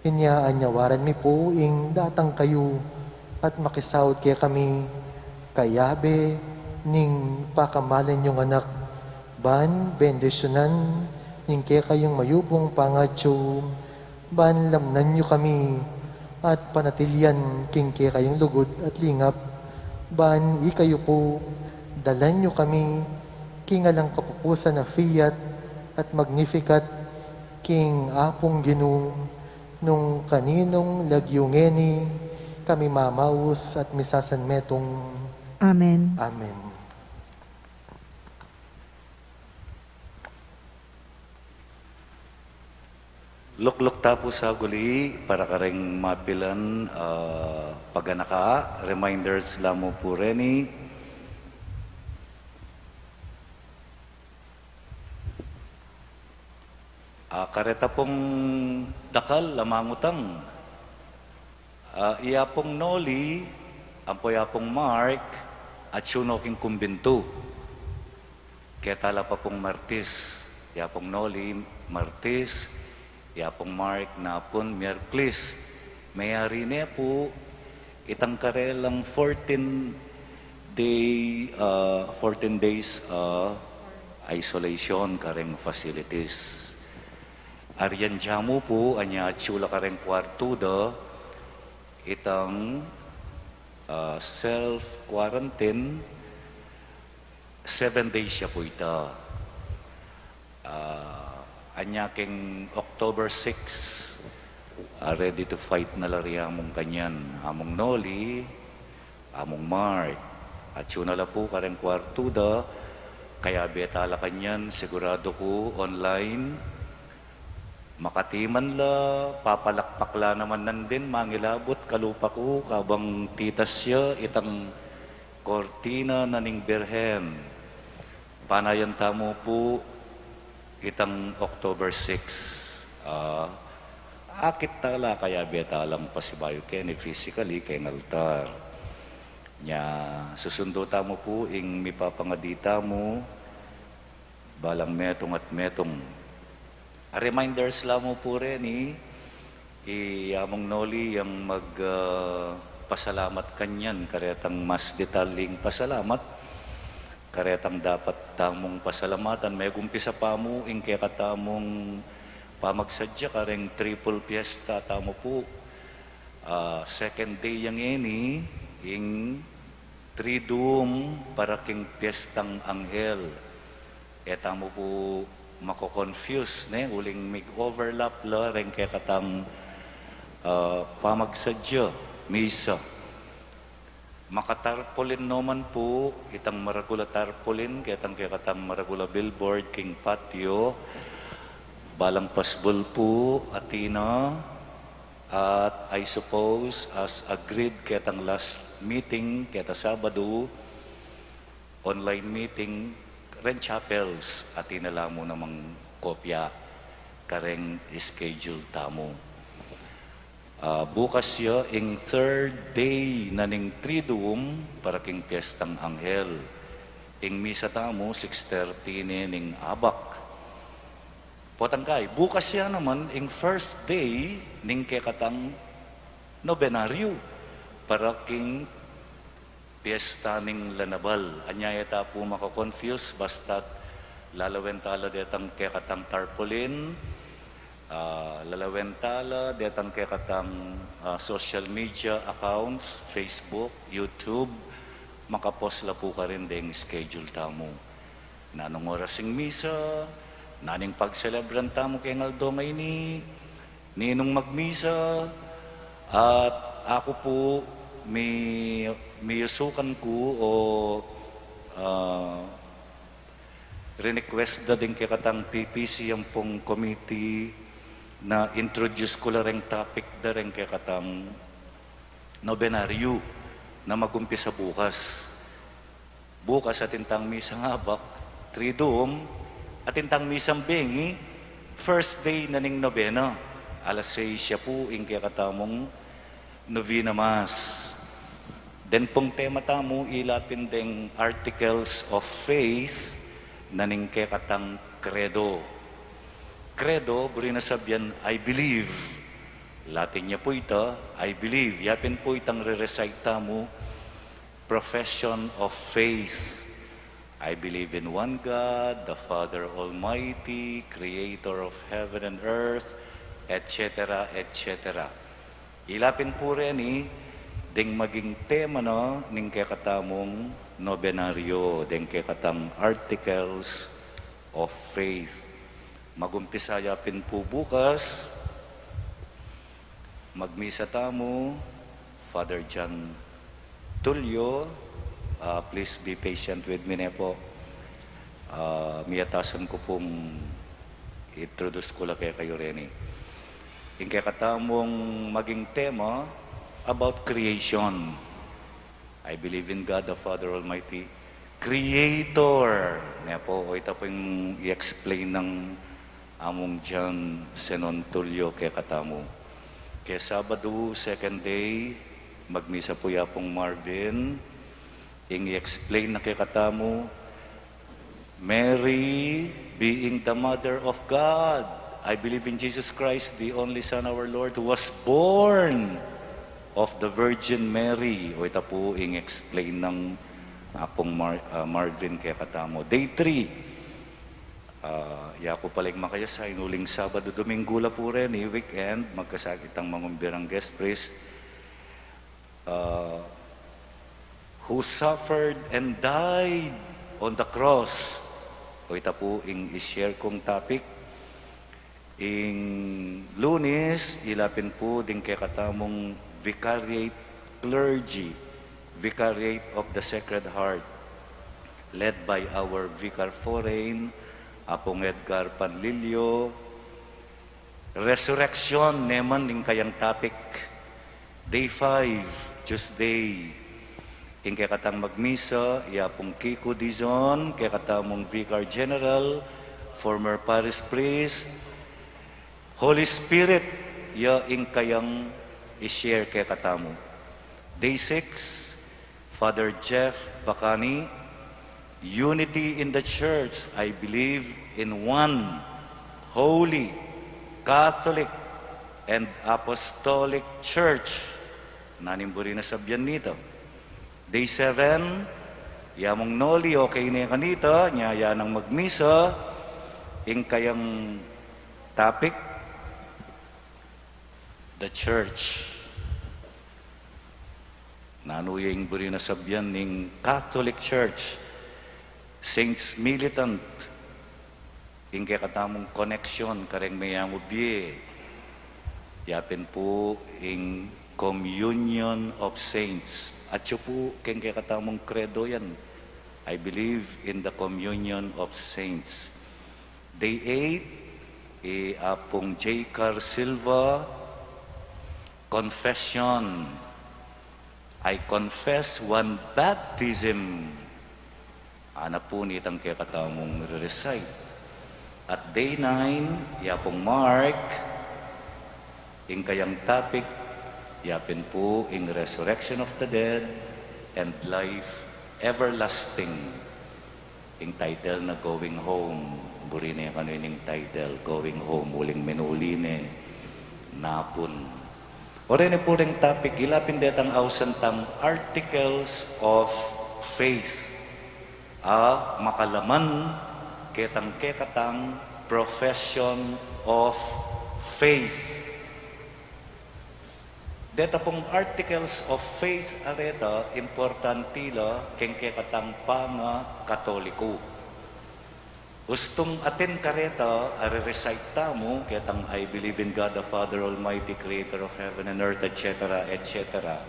Inyaanyawaran mi po ing datang kayo at makisawad kaya kami, kayabe ning pakamalan yung anak, ban bendisyonan ning kaya kayong mayubong pangadyo, ban lamnan nyo kami at panatilian king kaya kayong lugod at lingap, ban ikayo po dalan nyo kami king alang kapupusan na fiat at magnificat king apong ginung nung kaninong lagyungeni kami mamaus at misasan metong. Amen. Amen. Lukluk tapo sa guli para kareng mapilan paganaka, reminders lamo po reni. Kareta pong dakal lamangutang. Iya pong Noli, ampoy pong Mark, at sunoking kumbinto. Kaya tala pa pong Martis, iya pong Noli, Martis, iya pong Mark, napon, Miyerkules. Mayari niya po, itang karelang 14 days isolation kareng facilities. Arian jamu po, anya tsula kareng kwarto da, itang self-quarantine, 7 days siya po ita. Anya king October 6, ready to fight na lari among kanyan. Among Noli, among Mark, at yun nala po kareng kwarto da, kaya betala kanyan, sigurado ko online, makatiman la, papalakpakla naman nandin, mangilabot, kalupa ko, kabang titas siya, itang kortina na ning Birhen. Panayan tamo po, itang October 6. Akit tala, kaya betalang pasibayo Kenny physically, kay altar. Nya, susundo tamo po, ing mipapangadita mo, balang metong at metong. Reminders lang mo po rin iyamong Noli yung magpasalamat kanyan, karetang mas detaling pasalamat, karetang dapat tamong pasalamatan. May gumpisa pa mo, ing kaya katamong pamagsadya, kareng triple fiesta, tamo po. Second day yang ini, ing Triduum para king piyestang anghel. Tamo po, mako-confuse ne uling mig-overlap la ren kay katang pamagsadya misa Makatarpolin naman po, itang maragula tarpolin, kitang maragula billboard, king patio, balang pasbol po, Atina, at I suppose, as agreed, kitang last meeting, kita Sabado, online meeting, ren chapels, Atina lang mo namang kopya, kareng schedule tamo. Bukas yo, ing third day na ning Triduum, para king Piyestang Anghel. Ing misa tamo, 6:30 ning Abak. Potangkay, bukas ya naman, ing first day, ning kekatang nobenaryo, para king Piyesta ning Lanabal. Anyaya ta po makakonfuse, basta't lalawentala detang kekatang tarpaulin, lalawentala detang kekatang social media accounts, Facebook, YouTube, makapost la po ka rin ding schedule tamo. Nanong orasing misa, naning pagselebran tamo kay Ngaldongay ninong magmisa, at ako po may usukan ko o request da din kay katang PPC yung pong committee na introduce ko la ring topic da rin kay katang nobenaryo na magumpisa bukas. Bukas at intang misang Abak, Triduum, at intang misang Bengi, first day na ning nobena. Alas 6 siya po, ing kaya katamong Novena Mass. Then pong tema tamo, ilapin ding Articles of Faith na ning kaya katang Credo. Credo, buri na sabyan, I believe. Latin niya po ito, I believe. Yapin po itang re-recite tamo, profession of faith. I believe in one God, the Father Almighty, Creator of heaven and earth, etc., etc. Ilapin po rin ding maging tema no, ning kekatamong nobenaryo, ding kekatang Articles of Faith. Magumpisa yapin po bukas, magmisa tamo, Father John Tulio, please be patient with me na po. Miyatasan ko pong introduce ko lang kayo rin. Yung kakatamong maging tema about creation. I believe in God the Father Almighty, Creator. Nga po, o ito po yung i-explain ng among John Senon Tulio kay katamo. Kaya Sabado, second day, magmisa po yapong Marvin, ing i-explain na kay katamo, Mary being the mother of God. I believe in Jesus Christ, the only Son, our Lord, who was born of the Virgin Mary. O ito po ing explain ng apong Marvin kay katamo. Day 3, yako paling makayasay, nuling Sabado, Domingo la po rin, weekend, magkasakit ang mangumbirang guest priest, who suffered and died on the cross. O ito po ing i-share kong topic. Ing Lunes, ilapin po din kay katamong Vicariate Clergy, Vicariate of the Sacred Heart, led by our Vicar Foreign, Apong Edgar Panlilio. Resurrection, neman din kayang topic. Day 5, Tuesday, ing kay katang magmisa, iapong Kiko Dizon, kay katamong Vicar General, former Parish Priest, Holy Spirit, ing kayang i-share kay katamo. Day 6, Father Jeff Bacani, Unity in the Church. I believe in one holy, Catholic, and Apostolic Church. Nanimburi na sabyan nito. Day 7, yamong Noli, okay na kanito, nyaya ng magmisa, ing kayang topic, the Church. Nanuying buri na sabyan ning Catholic Church, Saints Militant, ing kaya katamong connection, kareng mayang ubye, yapin po ing Communion of Saints. At siya po, keng katamong credo yan. I believe in the communion of saints. Day 8, Apong J. Car Silva, confession. I confess one baptism. Ana po nitang katamong recite. At day 9, Yapong Mark, ing kayang topic, yapin po ing resurrection of the dead and life everlasting. Ing title na Going Home. Buri na yung ining title, Going Home, uling menuline, napun. O rin po rin topic, ilapin detang ausantang articles of faith. Makalaman ketang kekatang profession of faith. Deta pong articles of faith areta, importantila keng kekatang panga katoliko. Ustong atin kareta, recite tamo, ketang I believe in God the Father Almighty, Creator of heaven and earth, etc., etc.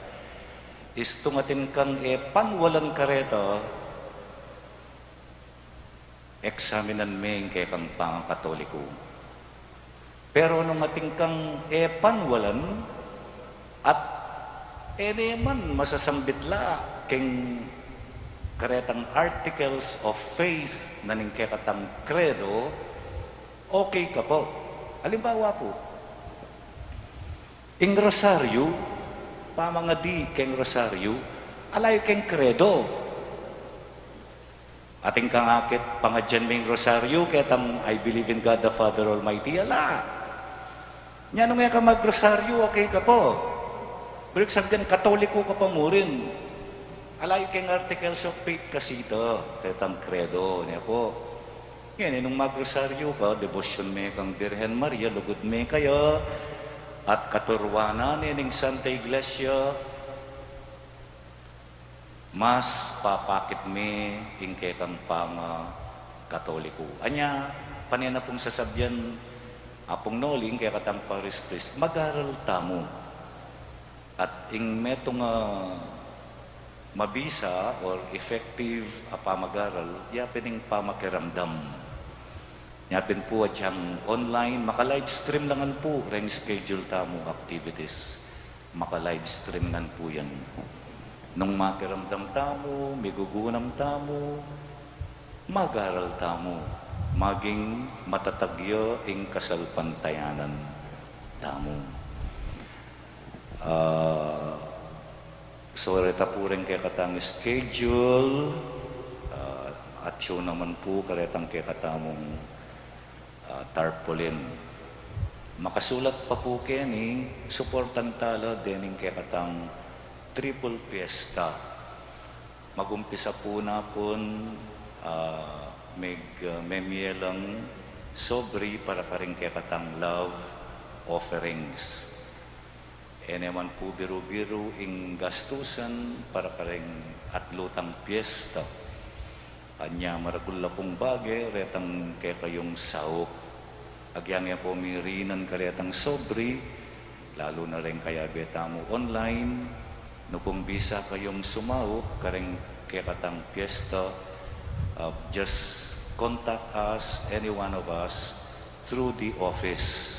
Istong atin kang panwalan kareta, eksaminan me kay kang panga katoliko. Pero nung ating kang panwalan, at man masasambit la keng karetang articles of faith na ning katang credo, okay ka po. Halimbawa po, ing rosaryo, pamangadi keng rosaryo, alay keng credo. Ating kangakit pangadyan ming rosaryo, ketang I believe in God the Father Almighty, ala. Nya nung ka mag-rosaryo, okay ka po. Pero sabihin, katoliko ka pa mo rin. Alay keng articles of faith kasi ito, ketang credo niya po. Yan, nung mag-rosaryo ka, devotion me kang Birhen Maria, lugod me kayo, at katurwanan ning Santa Iglesia, mas papakit me ing ketang panga katoliko. Anya, panina pong sasabyan, apong noling kaya katang Paris Christ, mag-aral tamo. At ing metong mabisa or effective pamag-aral, yapin ing pamakiramdam. Yapin po at siyang online, maka-live stream langan po, ring schedule tamo activities. Maka-live stream langan po yan. Nung makiramdam tamo, migugunam tamo, mag-aral tamo, maging matatagyo ing kasalpantayanan tamo. So, reta po rin kaya katang schedule, at yun naman po karetang kaya katamong tarpaulin. Makasulat pa po kini, supportan tala dening kaya katang triple fiesta. Magumpisa po na po memielang sobri para pa rin kaya katang love offerings. Naman po biru-biru ing gastusan para ring atlutang piyesta. Anya maragula pong bagay, retang kaya kayong saok. Agyang po mirinan karetang sobri, lalo na rin kaya betamo online. No kung bisa kayong sumaok, karing kaya katang piyesta, just contact us, any one of us, through the office.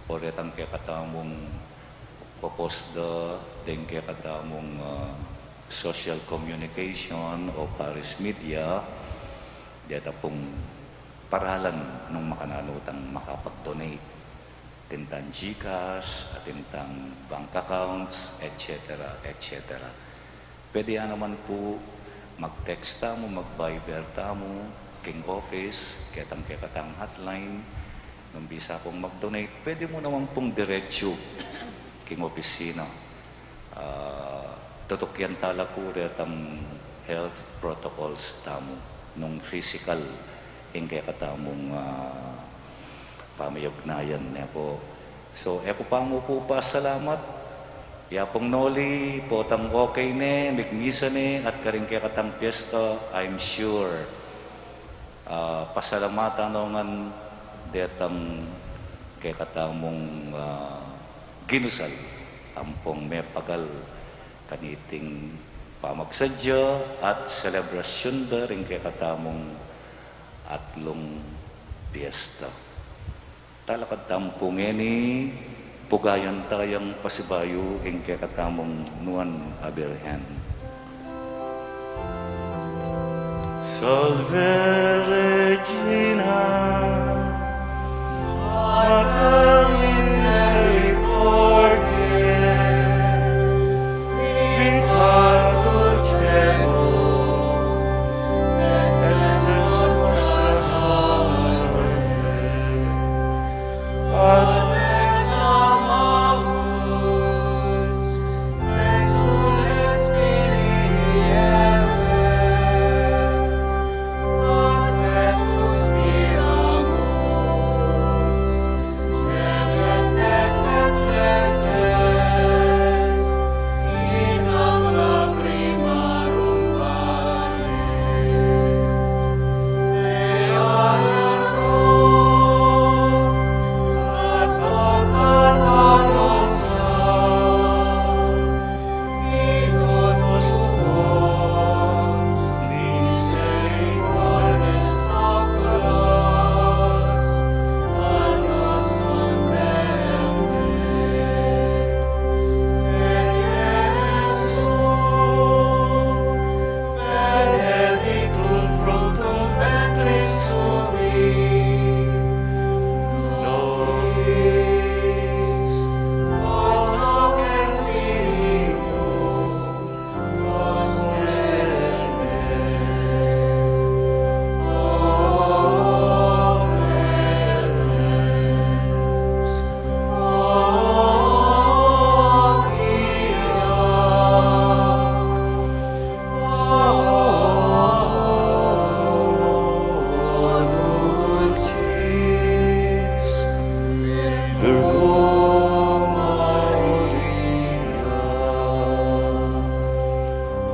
O retang kaya katamong post din kaya katamong social communication o parish media, dito pong paralan nung makananutang makapag-donate. Tintang GCash, tintang bank accounts, etc. etc. Pwede naman po mag-text tamo, mag-Viber tamo, king office, ketang ketang hotline, nung bisa pong mag-donate, pwede mo naman pong diretsyo king opisina. Tutukyan tala po retang health protocols tamo nung physical ing kaya katamong pamayagnayan niya po. So, po pa mo po pa salamat. Yapong noli, potang okay ne, migmisa ne, at karing kaya katang piyesta, I'm sure. Pasalamatan nongan detang kaya katamong ginusal, ampong may pagal kaniting pamagsadya at selebrasyon da rin kay katamong atlong piyesta. Talakad tampungin ni pugayan tayang pasibayo ing kay katamong nuan Aberhen. Salve Regina, Mater misericordiae, vita dulcemo, et spes nostra salve. Ad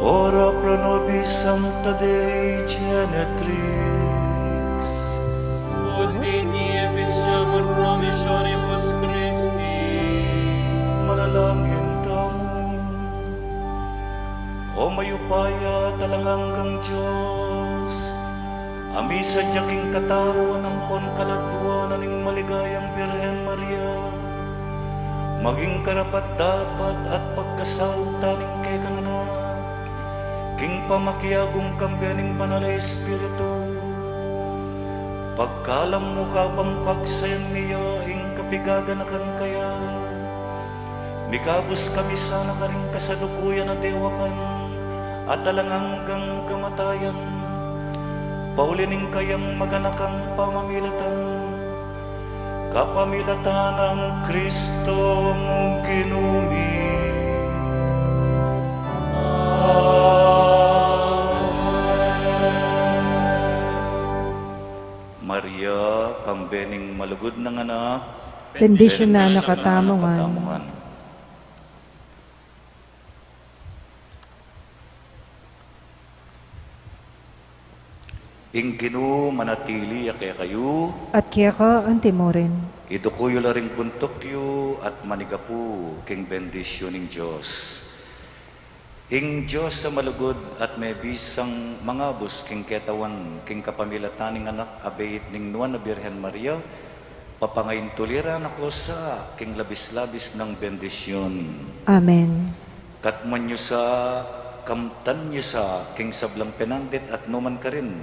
Ora pro nobis Sancta Dei Genetrix, Ut digni efficiamur promissionibus Christi. manalangin tayo. O mayupaya talanganggang Diyos, ami sa diyaking katawan ng pon-kaladwa na ning maligayang Birhen Maria, maging karapat-dapat at pagkasalta ning kay kanganak, king pamakiagong kambiyaning banal na Espiritu, pagkalam mo ka pang pagsayang niya, ing kapigaganakan kaya, mikabos kami sana ka rin kasalukuyan na dewakan, at talanganggang kamatayan, paulining kayang maganakang pamamilatan, kapamilatan ng Kristo mong kinumi. Maria, kambening malugod ng anak, Bendisyon na nakatamungan. Ingkinu manatili kaya kayo, At kaya ka ang timorin. idukuyo la ring puntokyo at manigapu king bendisyon ng Diyos. Ing Diyos sa malugod at may bisang mga bus king ketawan, king kapamilatan ng anak abait ning nuan na Birhen Maria, papangayin tuliran ako sa king labis-labis ng bendisyon. Amen. Katman nyo sa, kamtan nyo sa, king sablang penandit at numan ka rin,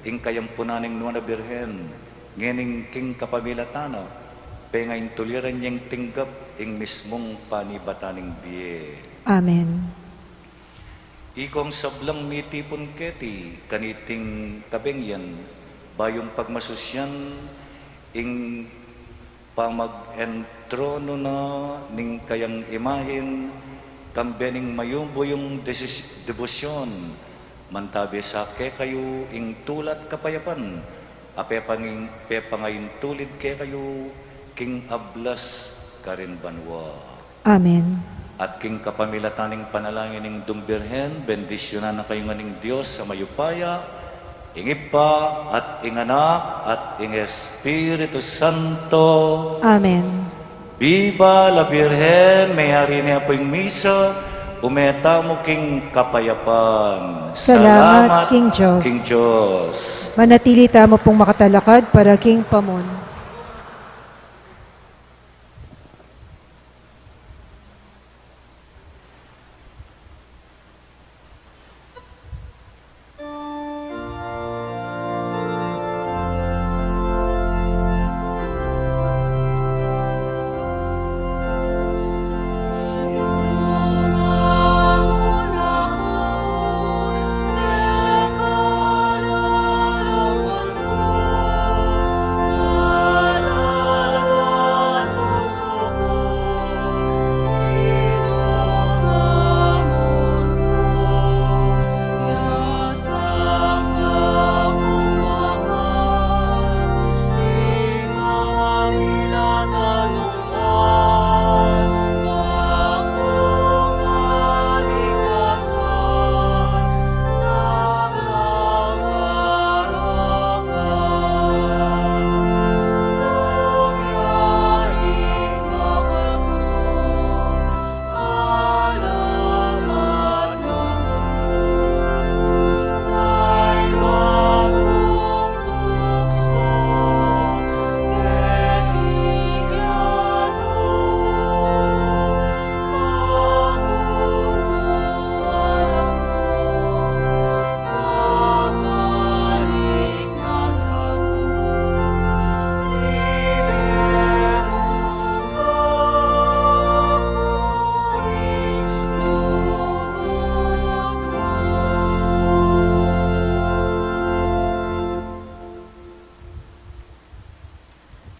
ing kayampunaning nuan na Birhen, ngening king kapamilatana, pengayin tuliran niyang tinggap, ing mismong panibataning biye. Amen. Ikong sablang mitipon keti, kaniting kabengyan, bayong pagmasusyan, ing pamag-entrono na ning kayang imahin, kambening mayumbo yung debosyon, mantabi sa ke kayo ing tulat kapayapan, pepangayin tulid ke kayo, king ablas karin banwa. Amen. At king kapamilataning panalangin ng Dumbirhen, bendisyonan na kayo nganing Diyos sa mayupaya, ingipa at inganak at ing Espiritu Santo. Amen. Viva la Virgen, may hari niya po yung misa, umeta mo king kapayapan. Salamat, King Diyos. King Diyos. Manatili tamo pong makatalakad para King Pamon.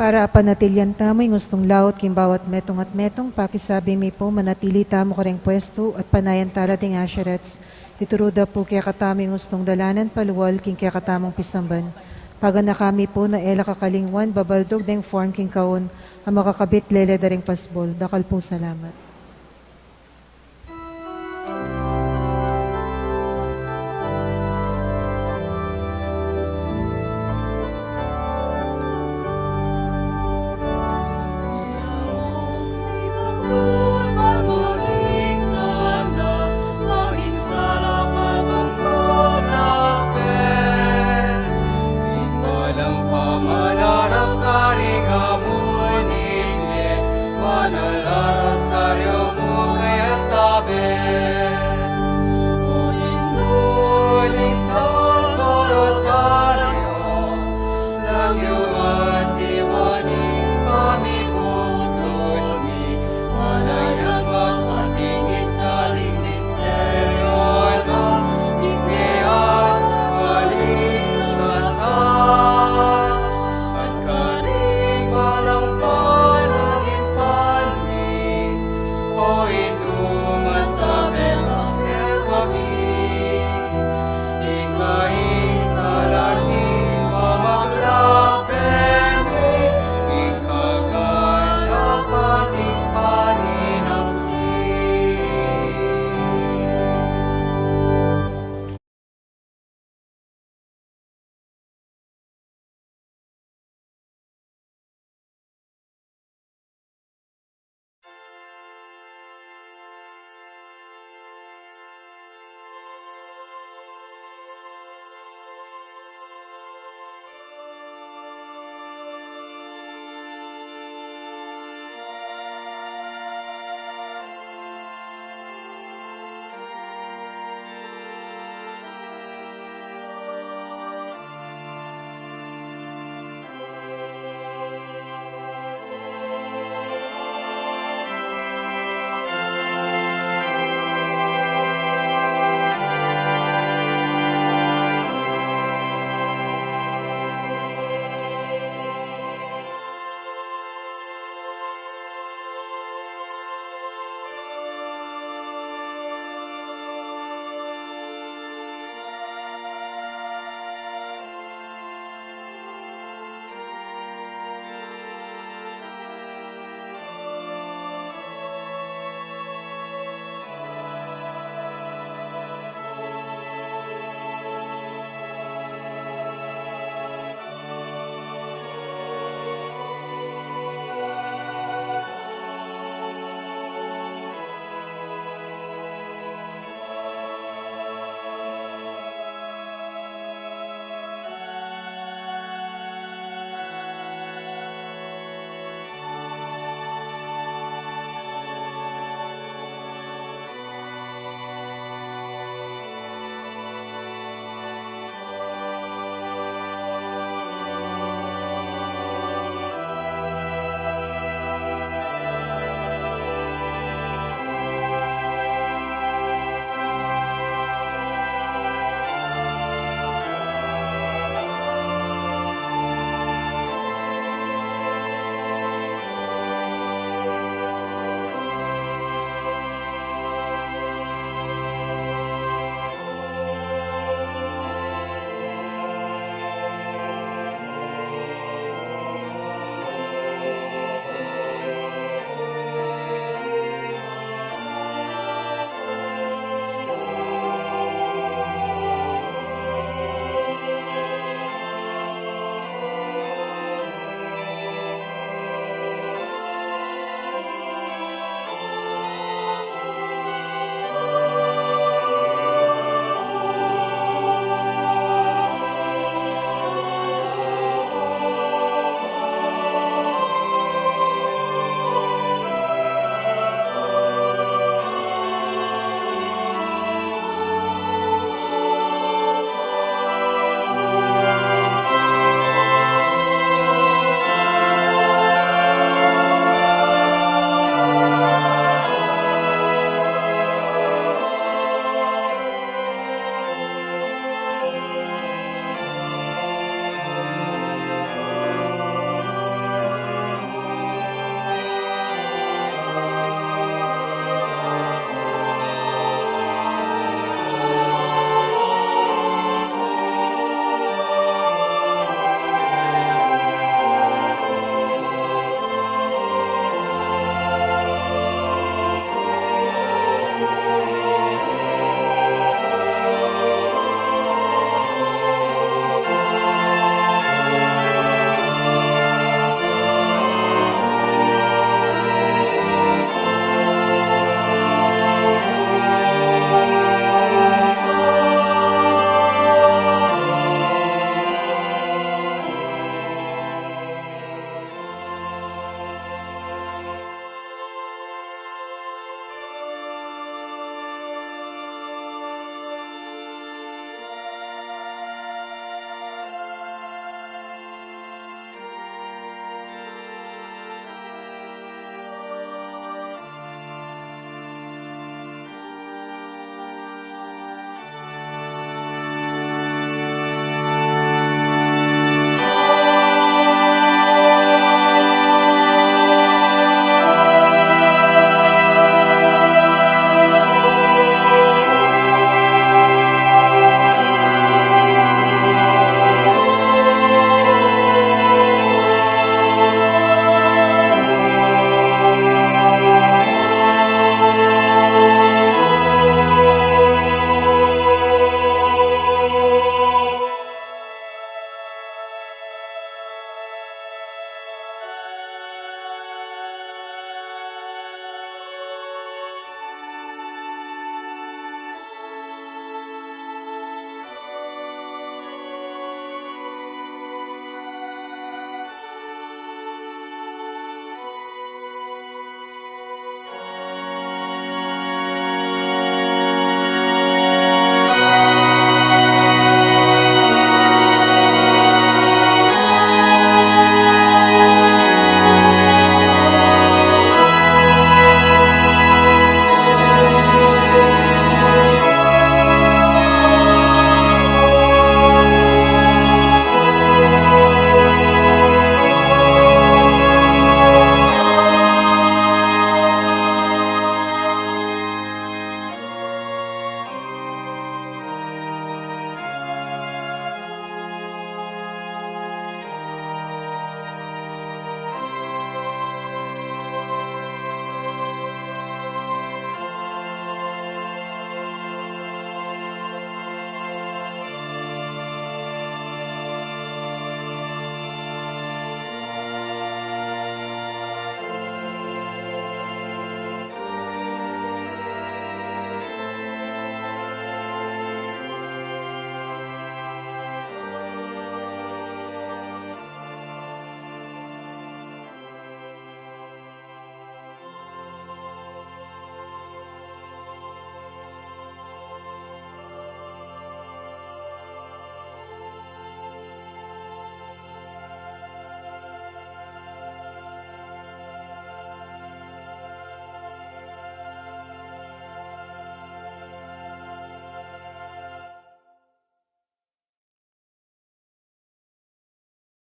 Para panatilyan tamo'y gustong laot kim bawat metong at metong, pakisabi mi po manatili tamo kareng pwesto at panayan tala ting asherets. Ituruda po kaya katami gustong dalanan paluwal king kaya katamong pisamban. Paga na kami po na ela kakalingwan, babaldog deng form king kaon, ang makakabit lele daring pasbol. Dakal po salamat. Pamanarap kari kamu ni manala